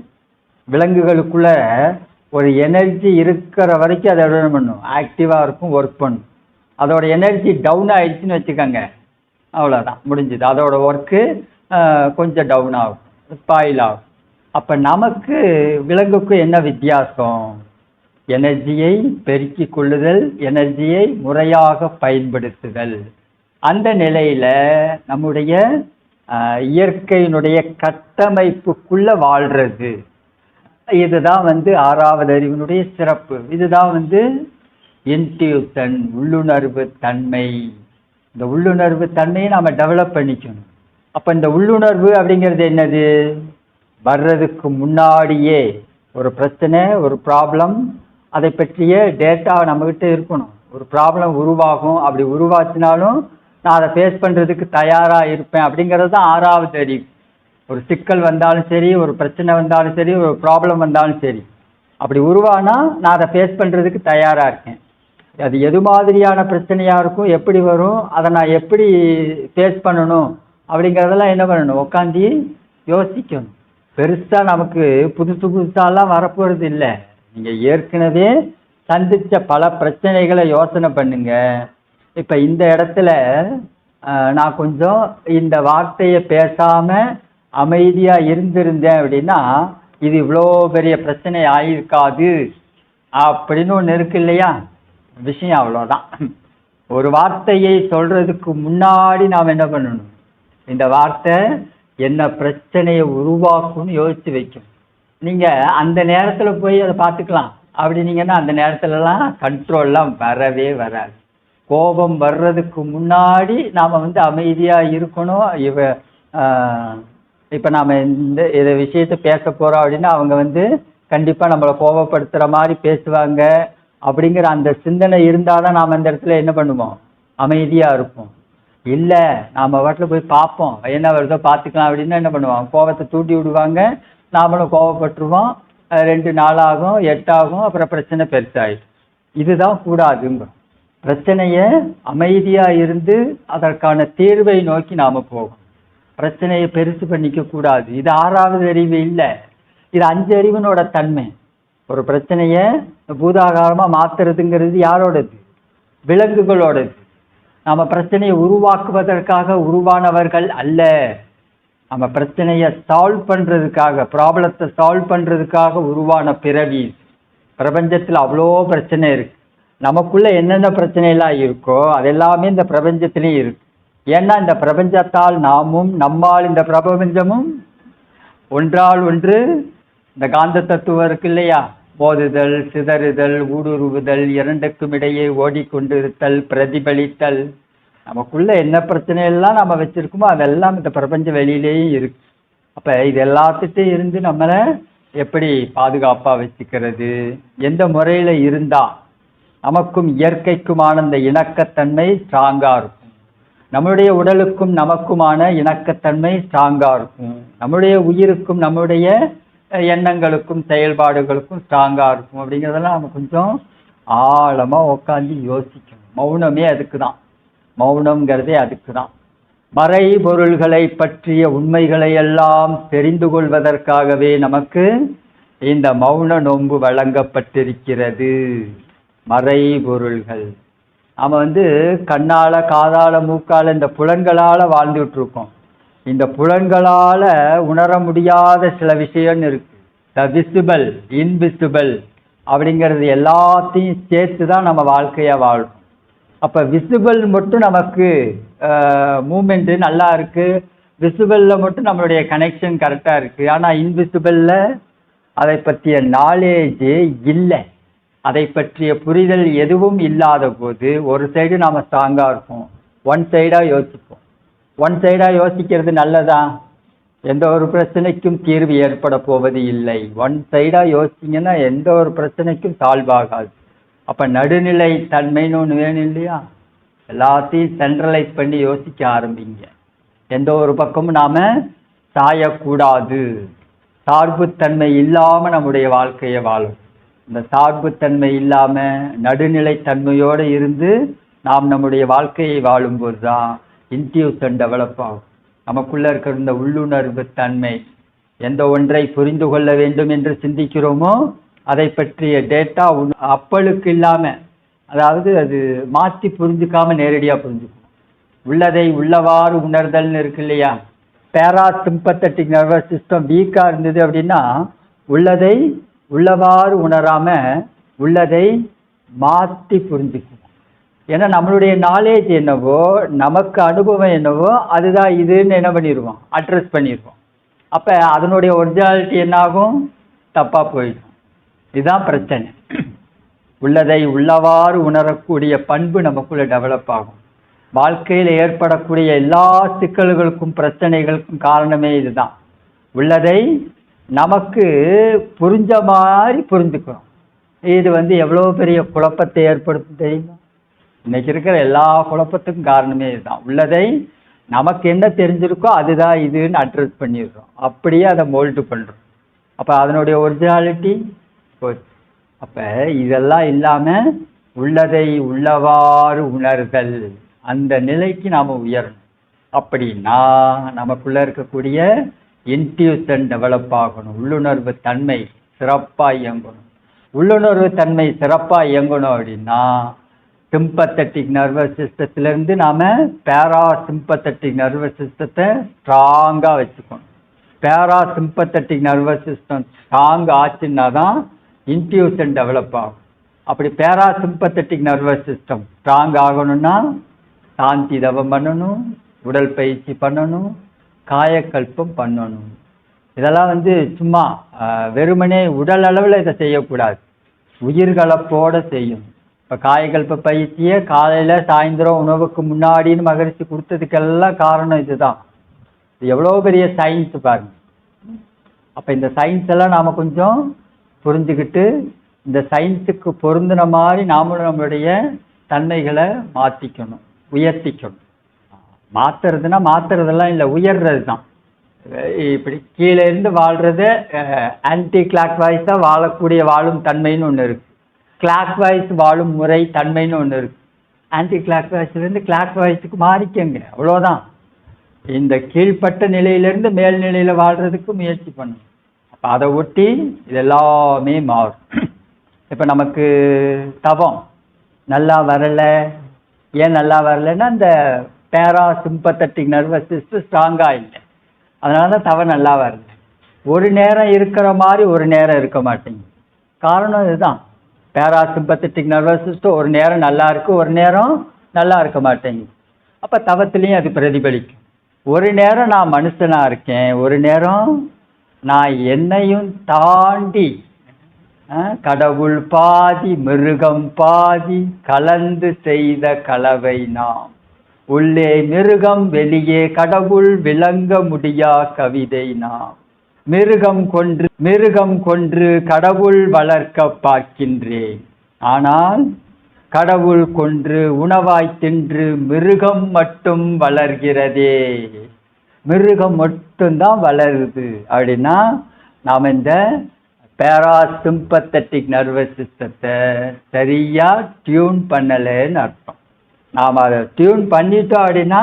விலங்குகளுக்குள்ள ஒரு எனர்ஜி இருக்கிற வரைக்கும் அதை என்ன பண்ணும், ஆக்டிவாக இருக்கும், ஒர்க் பண்ணும். அதோட எனர்ஜி டவுன் ஆகிடுச்சின்னு வச்சுக்கோங்க, அவ்வளோதான், முடிஞ்சுது. அதோட ஒர்க்கு கொஞ்சம் டவுன் ஆகும், ஸ்பாயில் ஆகும். அப்போ நமக்கு விலங்குக்கும் என்ன வித்தியாசம், எனர்ஜியை பெருக்கி கொள்ளுதல், எனர்ஜியை முறையாக பயன்படுத்துதல். அந்த நிலையில் நம்முடைய இயற்கையினுடைய கட்டமைப்புக்குள்ளே வாழ்கிறது. இதுதான் வந்து 6வது அறிவினுடைய சிறப்பு. இதுதான் வந்து இன்ட்யூஷன், உள்ளுணர்வு தன்மை. இந்த உள்ளுணர்வு தன்மையை நாம் டெவலப் பண்ணிக்கணும். அப்போ இந்த உள்ளுணர்வு அப்படிங்கிறது என்னது, வர்றதுக்கு முன்னாடியே ஒரு பிரச்சனை, ஒரு ப்ராப்ளம், அதை பற்றிய டேட்டா நம்மக்கிட்ட இருக்கணும். ஒரு ப்ராப்ளம் உருவாகும், அப்படி உருவாச்சினாலும் நான் அதை ஃபேஸ் பண்ணுறதுக்கு தயாராக இருப்பேன் அப்படிங்கிறது தான் 6வது அறிவு. ஒரு சிக்கல் வந்தாலும் சரி, ஒரு பிரச்சனை வந்தாலும் சரி, ஒரு ப்ராப்ளம் வந்தாலும் சரி, அப்படி உருவானா நான் அதை ஃபேஸ் பண்ணுறதுக்கு தயாராக இருக்கேன். அது எது மாதிரியான பிரச்சனையாக இருக்கும், எப்படி வரும், அதை நான் எப்படி ஃபேஸ் பண்ணணும் அப்படிங்கிறதெல்லாம் என்ன பண்ணணும், உட்காந்து யோசிக்கணும். பெருசாக நமக்கு புதுசாலாம் வரப்போகிறது இல்லை. நீங்கள் ஏற்கனவே சந்தித்த பல பிரச்சனைகளை யோசனை பண்ணுங்க. இப்போ இந்த இடத்துல நான் கொஞ்சம் இந்த வார்த்தையை பேசாமல் அமைதியாக இருந்திருந்தேன் அப்படின்னா இது இவ்வளோ பெரிய பிரச்சனை ஆகியிருக்காது அப்படின்னு ஒன்று இருக்கு இல்லையா, விஷயம் அவ்வளோதான். ஒரு வார்த்தையை சொல்கிறதுக்கு முன்னாடி நாம் என்ன பண்ணணும், இந்த வார்த்தை என்ன பிரச்சனையை உருவாக்கும்னு யோசித்து வைக்கணும். நீங்கள் அந்த நேரத்தில் போய் அதை பார்த்துக்கலாம் அப்படின்னீங்கன்னா அந்த நேரத்துலலாம் கண்ட்ரோல்லாம் வரவே வராது. கோபம் வர்றதுக்கு முன்னாடி நாம் வந்து அமைதியாக இருக்கணும். இப்போ நாம் இதை விஷயத்தை பேச போகிறோம் அப்படின்னா அவங்க வந்து கண்டிப்பாக நம்மளை கோபப்படுத்துகிற மாதிரி பேசுவாங்க அப்படிங்கிற அந்த சிந்தனை இருந்தால் தான் நாம் அந்த இடத்துல என்ன பண்ணுவோம், அமைதியாக இருப்போம். இல்லை நாம் வாட்டில் போய் பார்ப்போம், என்ன வருதோ பார்த்துக்கலாம் அப்படின்னா என்ன பண்ணுவோம், கோபத்தை தூண்டி விடுவாங்க, நாமளும் கோபப்பட்டுருவோம். 2 நாள் ஆகும், 8 ஆகும், அப்புறம் பிரச்சனை பெருசாகிடும். இதுதான் கூடாதுங்க. பிரச்சனையை அமைதியாக இருந்து அதற்கான தீர்வை நோக்கி நாம் போகும். பிரச்சனையை பெருசு பண்ணிக்க கூடாது. இது 6வது அறிவு இல்லை, இது 5 அறிவினோட தன்மை. ஒரு பிரச்சனையை பூதாகாரமாக மாற்றுறதுங்கிறது யாரோடது? விலங்குகளோடது. நம்ம பிரச்சனையை உருவாக்குவதற்காக உருவானவர்கள் அல்ல. நம்ம பிரச்சனையை சால்வ் பண்ணுறதுக்காக, ப்ராப்ளத்தை சால்வ் பண்ணுறதுக்காக உருவான பிறவி. பிரபஞ்சத்தில் அவ்வளோ பிரச்சனை இருக்கு. நமக்குள்ள என்னென்ன பிரச்சனையெல்லாம் இருக்கோ அதெல்லாமே இந்த பிரபஞ்சத்திலையும் இருக்கு. ஏன்னா இந்த பிரபஞ்சத்தால் நாமும், நம்மால் இந்த பிரபஞ்சமும் ஒன்றால் ஒன்று இந்த காந்த தத்துவம் இருக்கு இல்லையா? மோதுதல், சிதறுதல், ஊடுருவுதல், இரண்டுக்கும் இடையே ஓடிக்கொண்டிருத்தல், பிரதிபலித்தல். நமக்குள்ள என்ன பிரச்சனையெல்லாம் நம்ம வச்சிருக்கோமோ அதெல்லாம் இந்த பிரபஞ்ச வெளியிலேயே இருக்கு. அப்ப இது எல்லாத்துட்டும் இருந்து நம்மளை எப்படி பாதுகாப்பா வச்சுக்கிறது, எந்த முறையில இருந்தா நமக்கும் இயற்கைக்குமான இந்த இணக்கத்தன்மை ஸ்ட்ராங்கா இருக்கும், நம்முடைய உடலுக்கும் நமக்குமான இணக்கத்தன்மை ஸ்ட்ராங்கா இருக்கும், நம்முடைய உயிருக்கும் நம்முடைய எண்ணங்களுக்கும் செயல்பாடுகளுக்கும் ஸ்ட்ராங்கா இருக்கும் அப்படிங்கிறதெல்லாம் நம்ம கொஞ்சம் ஆழமா உட்காந்து யோசிக்கணும். மௌனமே அதுக்கு தான். மௌனம்ங்கிறதே அதுக்கு தான். மறை பொருள்களை பற்றிய உண்மைகளை எல்லாம் தெரிந்து கொள்வதற்காகவே நமக்கு இந்த மௌன நோன்பு வழங்கப்பட்டிருக்கிறது. மறை பொருள்கள் நாம் கண்ணால, காதால, மூக்கால, இந்த புலன்களால் வாழ்ந்துட்டு இருக்கோம். இந்த புலன்களால் உணர முடியாத சில விஷயம் இருக்கு. த விசிபிள், இன்விசிபிள் அப்படிங்கிறது எல்லாத்தையும் சேர்த்து தான் நம்ம வாழ்க்கையை வாழும். அப்போ விசிபிள் மட்டும் நமக்கு மூமெண்ட்டு நல்லா இருக்குது, விசிபிளில் மட்டும் நம்மளுடைய கனெக்ஷன் கரெக்டாக இருக்குது. ஆனால் இன்விசிபிளில் அதை பற்றிய நாலேஜே இல்லை, அதை பற்றிய புரிதல் எதுவும் இல்லாத போது ஒரு சைடு நாம் ஸ்ட்ராங்காக இருப்போம், ஒன் சைடாக யோசிப்போம். ஒன் சைடாக யோசிக்கிறது நல்லதா? எந்த ஒரு பிரச்சனைக்கும் தீர்வு ஏற்பட போவது இல்லை. ஒன் சைடாக யோசிச்சிங்கன்னா எந்த ஒரு பிரச்சனைக்கும் சால்வ் ஆகாது. அப்போ நடுநிலை தன்மைன்னு ஒன்று வேணும் இல்லையா? எல்லாத்தையும் சென்ட்ரலைஸ் பண்ணி யோசிக்க ஆரம்பிங்க. எந்த ஒரு பக்கமும் நாம் சாயக்கூடாது. சார்புத்தன்மை இல்லாமல் நம்முடைய வாழ்க்கையை வாழும். இந்த சார்புத்தன்மை இல்லாமல் நடுநிலைத்தன்மையோடு இருந்து நாம் நம்முடைய வாழ்க்கையை வாழும்போது தான் இன்ட்யூஷன் டெவலப் ஆகும். நமக்குள்ளே இருக்கிற இந்த உள்ளுணர்வு தன்மை, எந்த ஒன்றை புரிந்து கொள்ள வேண்டும் என்று சிந்திக்கிறோமோ அதை பற்றிய டேட்டா அப்பளுக்கு இல்லாமல், அதாவது அது மாற்றி புரிஞ்சுக்காமல் நேரடியாக புரிஞ்சுக்கணும். உள்ளதை உள்ளவாறு உணர்தல்னு இருக்கு இல்லையா? பேராசிம்பத்தட்டிக் நர்வஸ் சிஸ்டம் வீக்காக இருந்தது அப்படின்னா உள்ளதை உள்ளவாறு உணராமல் உள்ளதை மாற்றி புரிஞ்சுக்கணும். ஏன்னா நம்மளுடைய நாலேஜ் என்னவோ, நமக்கு அனுபவம் என்னவோ அதுதான் இதுன்னு என்ன பண்ணிடுவோம், அட்ரஸ் பண்ணிடுவோம். அப்போ அதனுடைய ஒரிஜினாலிட்டி என்னாகும்? தப்பாக போயிடும். இதுதான் பிரச்சனை. உள்ளதை உள்ளவாறு உணரக்கூடிய பண்பு நமக்குள்ளே டெவலப் ஆகும். வாழ்க்கையில் ஏற்படக்கூடிய எல்லா சிக்கல்களுக்கும் பிரச்சனைகளுக்கும் காரணமே இதுதான். உள்ளதை நமக்கு புரிஞ்ச மாதிரி புரிஞ்சுக்கிறோம். இது எவ்வளோ பெரிய குழப்பத்தை ஏற்படுத்தும் தெரியுமா? இன்னைக்கு இருக்கிற எல்லா குழப்பத்துக்கும் காரணமே இதுதான். உள்ளதை நமக்கு என்ன தெரிஞ்சிருக்கோ அதுதான் இதுன்னு அட்ரஸ் பண்ணிடுறோம், அப்படியே அதை மோல்டு பண்ணுறோம். அப்போ அதனுடைய ஒரிஜினாலிட்டி போச்சு. அப்போ இதெல்லாம் இல்லாமல் உள்ளதை உள்ளவாறு உணர்தல், அந்த நிலைக்கு நாம் உயரணும். அப்படின்னா நமக்குள்ளே இருக்கக்கூடிய இன்ட்யூஷன் டெவலப் ஆகணும். உள்ளுணர்வு தன்மை சிறப்பாக இயங்கணும். உள்ளுணர்வு தன்மை சிறப்பாக இயங்கணும் அப்படின்னா சிம்பத்தட்டிக் நர்வஸ் சிஸ்டத்திலேருந்து நாம் பேராசிம்பத்தட்டிக் நர்வஸ் சிஸ்டத்தை ஸ்ட்ராங்காக வச்சுக்கணும். பேராசிம்பத்தட்டிக் நர்வஸ் சிஸ்டம் ஸ்ட்ராங் ஆச்சுன்னா தான் இன்ட்யூஷன் டெவலப் ஆகும். அப்படி பேராசிம்பத்தட்டிக் நர்வஸ் சிஸ்டம் ஸ்ட்ராங் ஆகணும்னா சாந்தி தவம் பண்ணணும், உடல் பயிற்சி பண்ணணும், காயக்கல்பம் பண்ணணும். இதெல்லாம் சும்மா வெறுமனே உடல் அளவில் இதை செய்யக்கூடாது, உயிர்கலப்போடு செய்யணும். இப்போ காயக்கல்ப பயிற்சியை காலையில் சாயந்தரம் உணவுக்கு முன்னாடின்னு மகரிஷி கொடுத்ததுக்கெல்லாம் காரணம் இதுதான். இது எவ்வளோ பெரிய சயின்ஸ் பாருங்க. அப்போ இந்த சயின்ஸ் எல்லாம் நாம் கொஞ்சம் புரிஞ்சுக்கிட்டு இந்த சயின்ஸுக்கு பொருந்தின மாதிரி நாமளும் நம்மளுடைய தன்மைகளை மாற்றிக்கணும், உயர்த்திக்கணும். மாற்றுறதுன்னா மாற்றுறதெல்லாம் இல்லை, உயர்றது தான். இப்படி கீழே இருந்து வாழ்கிறது ஆன்டி கிளாக் வாய்ஸாக வாழக்கூடிய வாழும் தன்மைன்னு ஒன்று இருக்குது, கிளாக் வாய்ஸ் வாழும் முறை தன்மைன்னு ஒன்று இருக்குது. ஆன்டி கிளாக் வாய்ஸ்லேருந்து கிளாக் வாய்ஸுக்கு மாறிக்கங்க, அவ்வளோதான். இந்த கீழ்ப்பட்ட நிலையிலேருந்து மேல்நிலையில் வாழ்கிறதுக்கு முயற்சி பண்ணணும். அதை ஒட்டி இது எல்லாமே மாறும். இப்போ நமக்கு தவம் நல்லா வரலை. ஏன் நல்லா வரலைன்னா இந்த பேராசிம்பத்தட்டிக் நர்வஸ் சிஸ்டம் ஸ்ட்ராங்காக இல்லை, அதனால தான் தவம் நல்லா வரல. ஒரு நேரம் இருக்கிற மாதிரி ஒரு நேரம் இருக்க மாட்டேங்குது. காரணம் இதுதான், பேராசிம்பத்தட்டிக் நர்வஸ் சிஸ்டம் ஒரு நேரம் நல்லா இருக்கு, ஒரு நேரம் நல்லா இருக்க மாட்டேங்குது. அப்போ தவத்திலையும் அது பிரதிபலிக்கும். ஒரு நேரம் நான் மனுஷனாக இருக்கேன், ஒரு நேரம் நான் என்னையும் தாண்டி கடவுள் பாதி மிருகம் பாதி கலந்து செய்த கலவை நாம். உள்ளே மிருகம் வெளியே கடவுள் விளங்க முடியா கவிதை நாம். மிருகம் கொன்று கடவுள் வளர்க்க பார்க்கின்றேன், ஆனால் கடவுள் கொன்று உணவாய் தின்று மிருகம் மட்டும் வளர்கிறதே. மிருகம் மட்டும்தான் வளருது அப்படின்னா நாம் இந்த பேராசிம்பத்தட்டிக் நர்வஸ் சிஸ்டத்தை சரியாக டியூன் பண்ணலைன்னு அர்த்தம். நாம் அதை டியூன் பண்ணிட்டோம் அப்படின்னா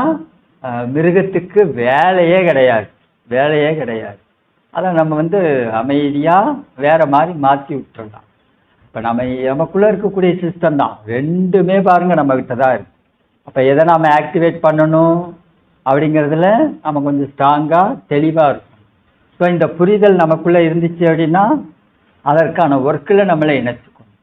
மிருகத்துக்கு வேலையே கிடையாது. அதை நம்ம அமைதியாக வேறு மாதிரி மாற்றி விட்டுடலாம். இப்போ நமக்குள்ளே இருக்கக்கூடிய சிஸ்டம் தான் ரெண்டுமே பாருங்கள் நம்மக்கிட்ட தான் இருக்குது. அப்போ எதை நாம் ஆக்டிவேட் பண்ணணும் அப்படிங்கிறதுல நம்ம கொஞ்சம் ஸ்ட்ராங்காக தெளிவாக இருக்கும். ஸோ இந்த புரிதல் நமக்குள்ளே இருந்துச்சு அப்படின்னா அதற்கான ஒர்க்கில் நம்மளை இணைச்சிக்கணும்.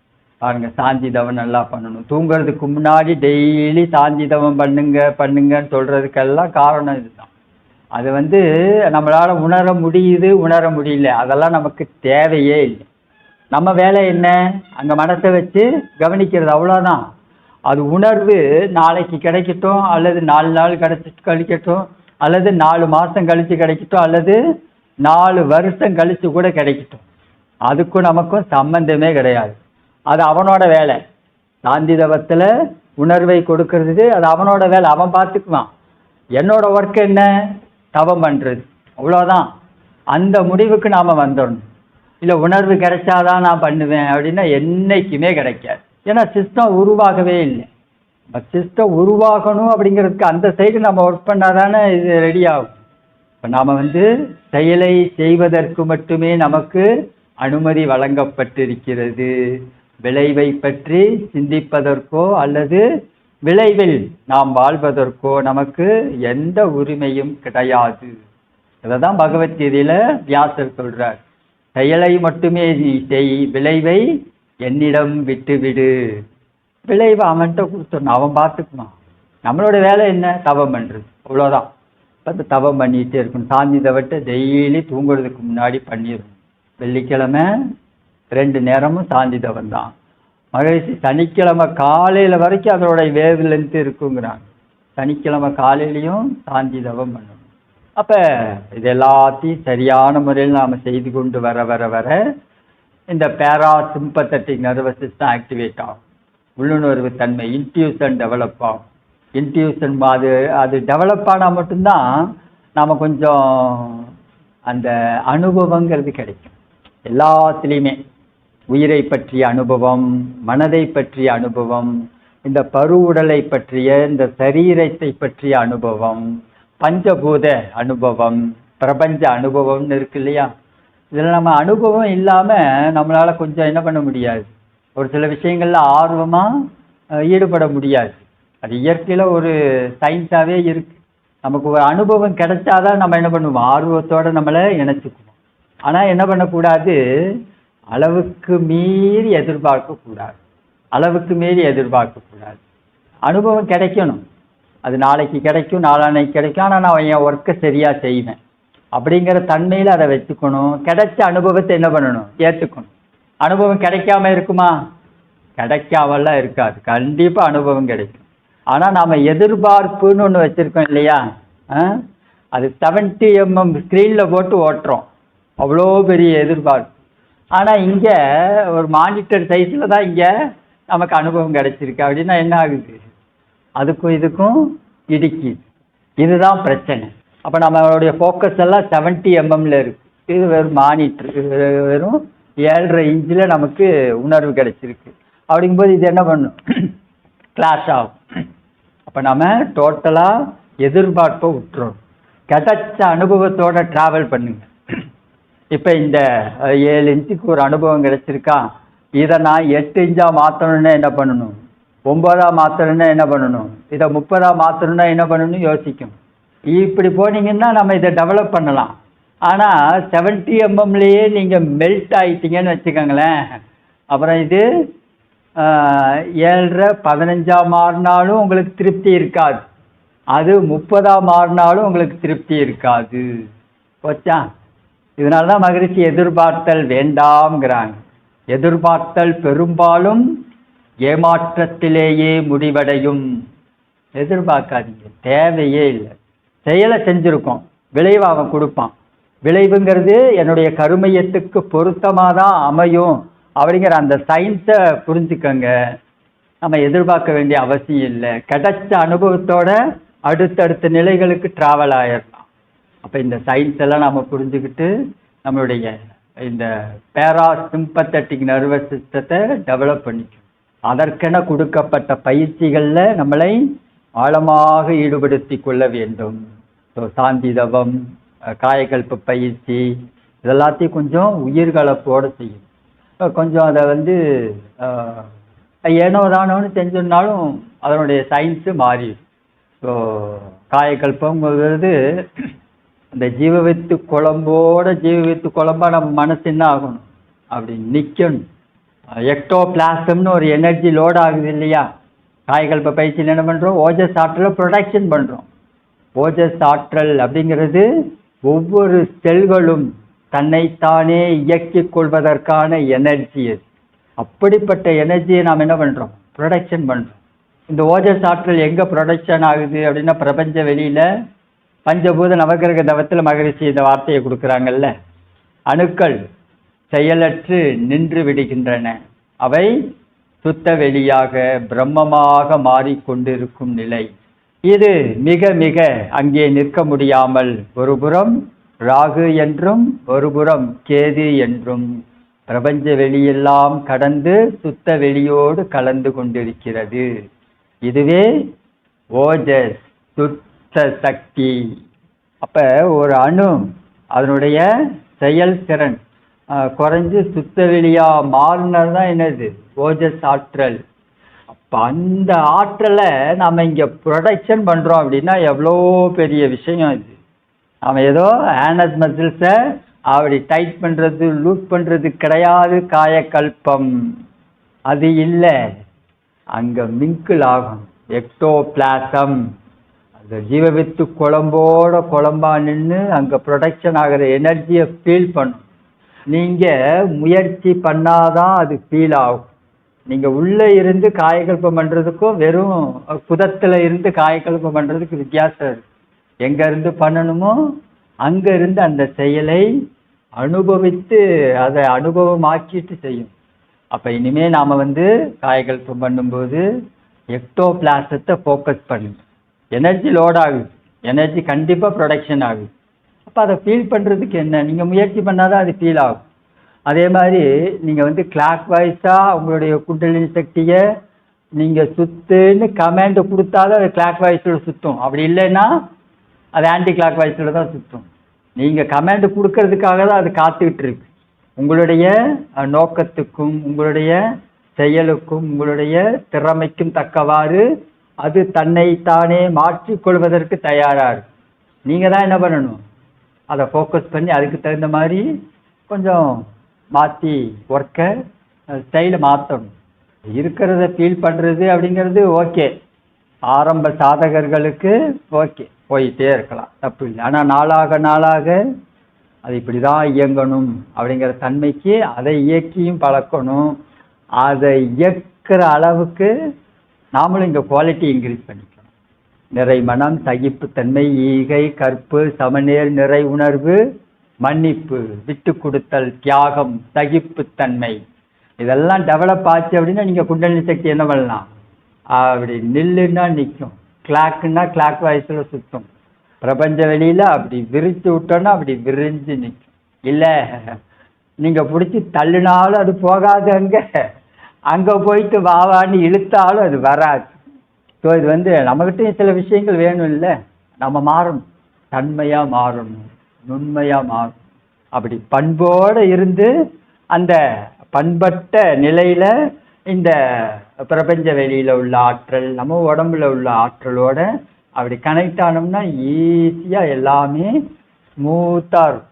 பாருங்கள், சாந்தி தவம் நல்லா பண்ணணும். தூங்குறதுக்கு முன்னாடி டெய்லி சாந்தி தவம் பண்ணுங்கன்னு சொல்கிறதுக்கெல்லாம் காரணம் இதுதான். அது நம்மளால் உணர முடியல, அதெல்லாம் நமக்கு தேவையே இல்லை. நம்ம வேலை என்ன, அங்கே மனசை வச்சு கவனிக்கிறது, அவ்வளோதான். அது உணர்வு நாளைக்கு கிடைக்கட்டும், அல்லது 4 நாள் கழிக்கட்டும், அல்லது 4 மாதம் கழித்து கிடைக்கட்டும், அல்லது 4 வருஷம் கழித்து கூட கிடைக்கட்டும், அதுக்கும் நமக்கும் சம்பந்தமே கிடையாது. அது அவனோட வேலை. சாந்தி தவத்தில் உணர்வை கொடுக்கறது அது அவனோட வேலை, அவன் பார்த்துக்குவான். என்னோட ஒர்க் என்ன, தவம் பண்ணுறது, அவ்வளோதான். அந்த முடிவுக்கு நாம் வந்துடணும். இல்லை உணர்வு கிடைச்சாதான் நான் பண்ணுவேன் அப்படின்னா என்னைக்குமே கிடைக்காது. ஏன்னா சிஸ்டம் உருவாகவே இல்லை. சிஸ்டம் உருவாகணும் அப்படிங்கிறதுக்கு அந்த சைடு நம்ம ஒர்க் பண்ணாதானே இது ரெடி ஆகும். இப்போ நாம் செயலை செய்வதற்கு மட்டுமே நமக்கு அனுமதி வழங்கப்பட்டிருக்கிறது. விளைவை பற்றி சிந்திப்பதற்கோ அல்லது விளைவில் நாம் வாழ்வதற்கோ நமக்கு எந்த உரிமையும் கிடையாது. இதை தான் பகவத்கீதையில் வியாசர் சொல்கிறார். செயலை மட்டுமே நீ செய், விளைவை என்னிடம் விட்டுவிடு. விளைவை அவன்கிட்ட கொடுத்துடணும், அவன் பார்த்துக்குவான். நம்மளோட வேலை என்ன, தவம் பண்ணுறது, அவ்வளோதான். பார்த்து தவம் பண்ணிகிட்டே இருக்கணும். சாந்தி தவத்தை டெய்லி தூங்குறதுக்கு முன்னாடி பண்ணிடணும். வெள்ளிக்கிழமை 2 நேரமும் சாந்தி தவம் தான். மகிழ்ச்சி சனிக்கிழமை காலையில் வரைக்கும் அதோட வேவ் லென்த்து இருக்குங்கிறாங்க. சனிக்கிழமை காலையிலையும் சாந்தி தவம் பண்ணணும். அப்போ இது எல்லாத்தையும் சரியான முறையில் நாம் செய்து கொண்டு வர இந்த பேராசிம்பத்தட்டிக் நர்வஸ் சிஸ்டம் ஆக்டிவேட் ஆகும். உள்ளுணர்வு தன்மை, இன்ட்யூஷன் டெவலப் ஆகும். இன்ட்யூஷன் அது டெவலப் ஆனால் மட்டும்தான் நாம் கொஞ்சம் அந்த அனுபவங்கிறது கிடைக்கும். எல்லாத்துலேயுமே உயிரை பற்றிய அனுபவம், மனதை பற்றிய அனுபவம், இந்த பருவுடலை பற்றிய, இந்த சரீரத்தை பற்றிய அனுபவம், பஞ்சபூத அனுபவம், பிரபஞ்ச அனுபவம்னு இருக்கு இல்லையா. இதில் நம்ம அனுபவம் இல்லாமல் நம்மளால் கொஞ்சம் என்ன பண்ண முடியாது, ஒரு சில விஷயங்களில் ஆர்வமாக ஈடுபட முடியாது. அது இயற்கையில் ஒரு சயின்ஸாகவே இருக்குது. நமக்கு ஒரு அனுபவம் கிடைச்சாதான் நம்ம என்ன பண்ணுவோம், ஆர்வத்தோடு நம்மளை இணைச்சிக்குவோம். ஆனால் என்ன பண்ணக்கூடாது, அளவுக்கு மீறி எதிர்பார்க்கக்கூடாது. அனுபவம் கிடைக்கணும், அது நாளைக்கு கிடைக்கும், நாளான்னைக்கு கிடைக்கும், ஆனால் நான் என் ஒர்க்கை சரியாக செய்வேன் அப்படிங்கிற தன்மையில் அதை வச்சுக்கணும். கிடைச்ச அனுபவத்தை என்ன பண்ணணும், ஏற்றுக்கணும். அனுபவம் கிடைக்காம இருக்குமா, கிடைக்காமலாம் இருக்காது, கண்டிப்பாக அனுபவம் கிடைக்கும். ஆனால் நாம் எதிர்பார்ப்புன்னு ஒன்று வச்சுருக்கோம் இல்லையா, அது 70 mm ஸ்க்ரீனில் போட்டு ஓட்டுறோம், அவ்வளோ பெரிய எதிர்பார்ப்பு. ஆனால் இங்கே ஒரு மானிட்டர் சைஸில் தான் இங்கே நமக்கு அனுபவம் கிடைச்சிருக்கு அப்படின்னா என்ன ஆகுது, அதுக்கும் இதுக்கும் இடிக்குது. இதுதான் பிரச்சனை. அப்போ நம்மளுடைய ஃபோக்கஸ் எல்லாம் 70 mm இருக்குது. இது வெறும் மானிட்டர், வெறும் 7.5 இன்ச்சில் நமக்கு உணர்வு கிடைச்சிருக்கு. அப்படிங்கும்போது இது என்ன பண்ணும், கிளாஷ் ஆகும். அப்போ நம்ம டோட்டலாக எதிர்பார்ப்பை விட்டுறோம். கிடைச்ச அனுபவத்தோடு ட்ராவல் பண்ணுங்க. இப்போ இந்த 7 இன்ச்சுக்கு ஒரு அனுபவம் கிடைச்சிருக்கா, இதை நான் 8 இன்ச்சா மாற்றணும்னா என்ன பண்ணணும், 9ஆ மாற்றணும்னா என்ன பண்ணணும், இதை 30ஆ மாற்றணும்னா என்ன பண்ணணும் யோசிக்கும். இப்படி போனீங்கன்னா நம்ம இதை டெவலப் பண்ணலாம். ஆனால் 70 mmலேயே நீங்கள் மெல்ட் ஆகிட்டீங்கன்னு வச்சுக்கோங்களேன், அப்புறம் இது 7.5 15ஆ மாறினாலும் உங்களுக்கு திருப்தி இருக்காது, அது 30ஆ மாறினாலும் உங்களுக்கு திருப்தி இருக்காது. போச்சா? இதனால தான் மகிழ்ச்சி எதிர்பார்த்தல் வேண்டாம்ங்கிறாங்க. எதிர்பார்த்தல் பெரும்பாலும் ஏமாற்றத்திலேயே முடிவடையும். எதிர்பார்க்காதீங்க, தேவையே இல்லை. செயலை செஞ்சுருக்கோம், விளைவு அவன் கொடுப்பான். விளைவுங்கிறது என்னுடைய கருமையத்துக்கு பொருத்தமாக தான் அமையும் அப்படிங்கிற அந்த சயின்ஸை புரிஞ்சுக்கங்க. நம்ம எதிர்பார்க்க வேண்டிய அவசியம் இல்லை. கிடைச்ச அனுபவத்தோட அடுத்தடுத்த நிலைகளுக்கு ட்ராவல் ஆயிடலாம். அப்போ இந்த சயின்ஸ் எல்லாம் நம்ம புரிஞ்சுக்கிட்டு நம்மளுடைய இந்த பேராசிம்பத்தட்டிக் நர்வஸ் சிஸ்டத்தை டெவலப் பண்ணிக்கணும். அதற்கென கொடுக்கப்பட்ட பயிற்சிகளில் நம்மளை ஆழமாக ஈடுபடுத்தி கொள்ள வேண்டும். ஸோ சாந்தி தவம், காயக்கல்ப பயிற்சி, இதெல்லாத்தையும் கொஞ்சம் உயிர்கலப்போடு செய்யும். கொஞ்சம் அதை ஏனோ தானோன்னு செஞ்சோம்னாலும் அதனுடைய சயின்ஸு மாறிடும். ஸோ காயக்கல்பங்கிறது அந்த ஜீவவித்து குழம்போட ஜீவவித்து குழம்பா நம்ம மனசு என்ன ஆகணும், அப்படி நிற்கணும். எக்டோபிளாசம்னு ஒரு எனர்ஜி லோட் ஆகுது இல்லையா, காயக்கல்ப பயிற்சியில் என்ன பண்ணுறோம், ஓஜஸ் ஆற்றலை ப்ரொடக்ஷன் பண்ணுறோம். ஓஜஸ் ஆற்றல் அப்படிங்கிறது ஒவ்வொரு செல்களும் தன்னைத்தானே இயக்கிக் கொள்வதற்கான எனர்ஜி. அது அப்படிப்பட்ட எனர்ஜியை நாம் என்ன பண்ணுறோம், ப்ரொடக்ஷன் பண்ணுறோம். இந்த ஓஜஸ் ஆற்றல் எங்கே ப்ரொடக்ஷன் ஆகுது அப்படின்னா பிரபஞ்ச வெளியில் பஞ்சபூத நவகிரக தவத்தில் மகரிஷி இந்த வார்த்தையை கொடுக்குறாங்கல்ல, அணுக்கள் செயலற்று நின்று விடுகின்றன, அவை சுத்த வெளியாக பிரம்மமாக மாறிக்கொண்டிருக்கும் நிலை. இது மிக மிக அங்கே நிற்க முடியாமல் ஒருபுறம் ராகு என்றும் ஒருபுறம் கேது என்றும் பிரபஞ்ச வெளியெல்லாம் கடந்து சுத்த வெளியோடு கலந்து கொண்டிருக்கிறது. இதுவே ஓஜஸ் சுத்த சக்தி. அப்ப ஒரு அணு அதனுடைய செயல்திறன் குறைஞ்சு சுத்த வெளியா மாறினது தான் என்னது, ஓஜஸ் ஆற்றல். அப்போ அந்த ஆற்றலை நம்ம இங்கே ப்ரொடக்ஷன் பண்ணுறோம் அப்படின்னா எவ்வளோ பெரிய விஷயம் இது. நம்ம ஏதோ ஆனஸ் மசில்ஸை அப்படி டைட் பண்ணுறது லூஸ் பண்ணுறது கிடையாது காயக்கல்பம். அது இல்லை, அங்கே மிங்கிள் ஆகும். எக்டோபிளாசம் அந்த ஜீவவித்து குழம்போட குழம்பா நின்று அங்கே ப்ரொடக்ஷன் ஆகிற எனர்ஜியை ஃபீல் பண்ணும். நீங்கள் முயற்சி பண்ணாதான் அது ஃபீல் ஆகும். நீங்கள் உள்ளே இருந்து காயக்கல்பம் பண்ணுறதுக்கும் வெறும் புதத்தில் இருந்து காயக்கல்பம் பண்ணுறதுக்கு வித்தியாசம் இருக்குது. எங்கேருந்து பண்ணணுமோ அங்கேருந்து அந்த செயலை அனுபவித்து அதை அனுபவமாக்கிட்டு செய்யும். அப்போ இனிமேல் நாம் காயக்கல்பம் பண்ணும்போது எக்டோபிளாசத்தை ஃபோக்கஸ் பண்ணுங்க. எனர்ஜி லோட் ஆகுது, எனர்ஜி கண்டிப்பாக ப்ரொடக்ஷன் ஆகுது. அப்போ அதை ஃபீல் பண்ணுறதுக்கு என்ன, நீங்கள் முயற்சி பண்ணாதான் அது ஃபீல் ஆகும். அதே மாதிரி நீங்கள் கிளாக் வைஸாக உங்களுடைய குண்டலினி சக்தியை நீங்கள் சுற்றுன்னு கமாண்டை கொடுத்தாதான் அது கிளாக் வைஸில் சுற்றும். அப்படி இல்லைன்னா அது ஆன்டி கிளாக் வைஸில் தான் சுற்றும். நீங்கள் கமாண்டு கொடுக்கறதுக்காக தான் அது காத்துக்கிட்டு இருக்கு. உங்களுடைய நோக்கத்துக்கும் உங்களுடைய செயலுக்கும் உங்களுடைய திறமைக்கும் தக்கவாறு அது தன்னைத்தானே மாற்றிக்கொள்வதற்கு தயாராக இருக்கு. நீங்கள் தான் என்ன பண்ணணும், அதை ஃபோக்கஸ் பண்ணி அதுக்கு தகுந்த மாதிரி கொஞ்சம் மாற்றி ஒர்க்கை ஸ்டைலை மாற்றணும். இருக்கிறத ஃபீல் பண்ணுறது அப்படிங்கிறது ஓகே, ஆரம்ப சாதகர்களுக்கு ஓகே, போயிட்டே இருக்கலாம், தப்பு இல்லை. ஆனால் நாளாக நாளாக அது இப்படி தான் இயங்கணும் அப்படிங்கிற தன்மைக்கு அதை இயக்கியும் பழக்கணும். அதை இயக்கிற அளவுக்கு நாமளும் இங்கே குவாலிட்டி இன்க்ரீஸ் பண்ணிக்கணும். நிறை மனம், சகிப்புத்தன்மை, ஈகை, கற்பு, சமநேர், நிறை உணர்வு, மன்னிப்பு, விட்டு கொடுத்தல், தியாகம், சகிப்புத்தன்மை, இதெல்லாம் டெவலப் ஆச்சு அப்படின்னா நீங்கள் குண்டலினி சக்தி என்ன பண்ணலாம், அப்படி நில்லுன்னா நிற்கும், கிளாக்குன்னா கிளாக் வாய்ஸில் சுற்றும், பிரபஞ்ச வெளியில் அப்படி விரித்து விட்டோன்னா அப்படி விரிஞ்சு நிற்கும். இல்லை நீங்கள் பிடிச்சி தள்ளினாலும் அது போகாது, அங்கே போயிட்டு வாவான்னு இழுத்தாலும் அது வராது. ஸோ இது நம்மகிட்டையும் சில விஷயங்கள் வேணும் இல்லை, நம்ம மாறணும், தன்மையாக மாறணும், நுண்மையாக மாறணும். அப்படி பண்போடு இருந்து அந்த பண்பட்ட நிலையில் இந்த பிரபஞ்ச வெளியில் உள்ள ஆற்றல் நம்ம உடம்புல உள்ள ஆற்றலோட அப்படி கனெக்ட் ஆனோம்னா ஈஸியாக எல்லாமே ஸ்மூத்தாக இருக்கும்.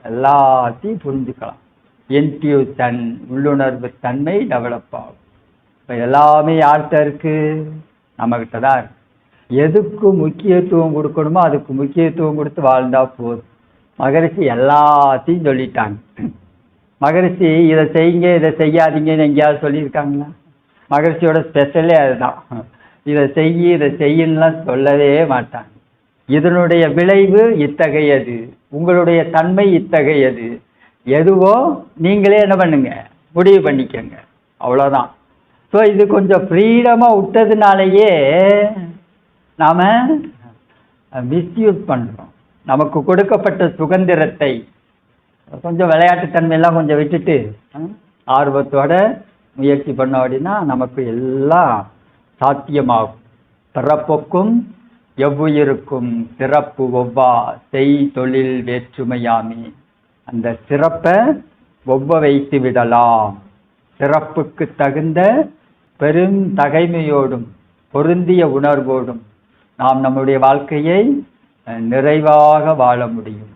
எல்லாத்தையும் புரிஞ்சுக்கலாம். இன்ட்யூஷன் உள்ளுணர்வு தன்மை டெவலப் ஆகும். இப்போ எல்லாமே யார்கிட்ட இருக்குது? நம்மக்கிட்ட தான் இருக்கு. எதுக்கு முக்கியத்துவம் கொடுக்கணுமோ அதுக்கு முக்கியத்துவம் கொடுத்து வாழ்ந்தா போதும். மகரிஷி எல்லாத்தையும் சொல்லிட்டாங்க. மகரிஷி இதை செய்யுங்க இதை செய்யாதீங்கன்னு எங்கேயாவது சொல்லியிருக்காங்களா? மகரிஷியோட ஸ்பெஷலே அதுதான். இதை செய்யலாம் சொல்லவே மாட்டாங்க. இதனுடைய விளைவு இத்தகையது, உங்களுடைய தன்மை இத்தகையது, எதுவோ நீங்களே என்ன பண்ணுங்க, முடிவு பண்ணிக்கங்க, அவ்வளோதான். ஸோ இது கொஞ்சம் ஃப்ரீடமாக விட்டதுனாலேயே நாம் மிஸ்யூஸ் பண்ணுறோம். நமக்கு கொடுக்கப்பட்ட சுதந்திரத்தை கொஞ்சம் விளையாட்டுத்தன்மையெல்லாம் கொஞ்சம் விட்டுட்டு ஆர்வத்தோட முயற்சி பண்ணோம் அப்படின்னா நமக்கு எல்லாம் சாத்தியமாகும். பிறப்புக்கும் எவ்வுயிருக்கும் சிறப்பு ஒவ்வா செய் தொழில் வேற்றுமையாமே. அந்த சிறப்பை ஒவ்வ வைத்து விடலாம். சிறப்புக்கு தகுந்த பெரும் தகைமையோடும் பொருந்திய உணர்வோடும் நாம் நம்முடைய வாழ்க்கையை நிறைவாக வாழ முடியும்.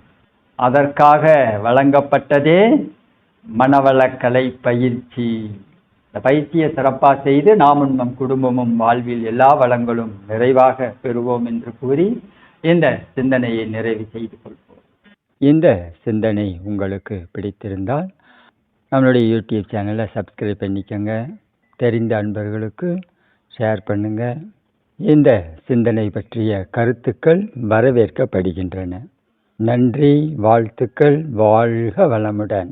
அதற்காக வழங்கப்பட்டதே மனவளக்கலை பயிற்சி. இந்த பயிற்சியை சிறப்பாக செய்து நாமும் நம் குடும்பமும் வாழ்வில் எல்லா வளங்களும் நிறைவாக பெறுவோம் என்று கூறி இந்த சிந்தனையை நிறைவு செய்து கொள்வோம். இந்த சிந்தனை உங்களுக்கு பிடித்திருந்தால் நம்மளுடைய யூடியூப் சேனலை சப்ஸ்கிரைப் பண்ணிக்கோங்க. தெரிந்த அன்பர்களுக்கு ஷேர் பண்ணுங்கள். இந்த சிந்தனை பற்றிய கருத்துக்கள் வரவேற்கப்படுகின்றன. நன்றி, வாழ்த்துக்கள், வாழ்க வளமுடன்.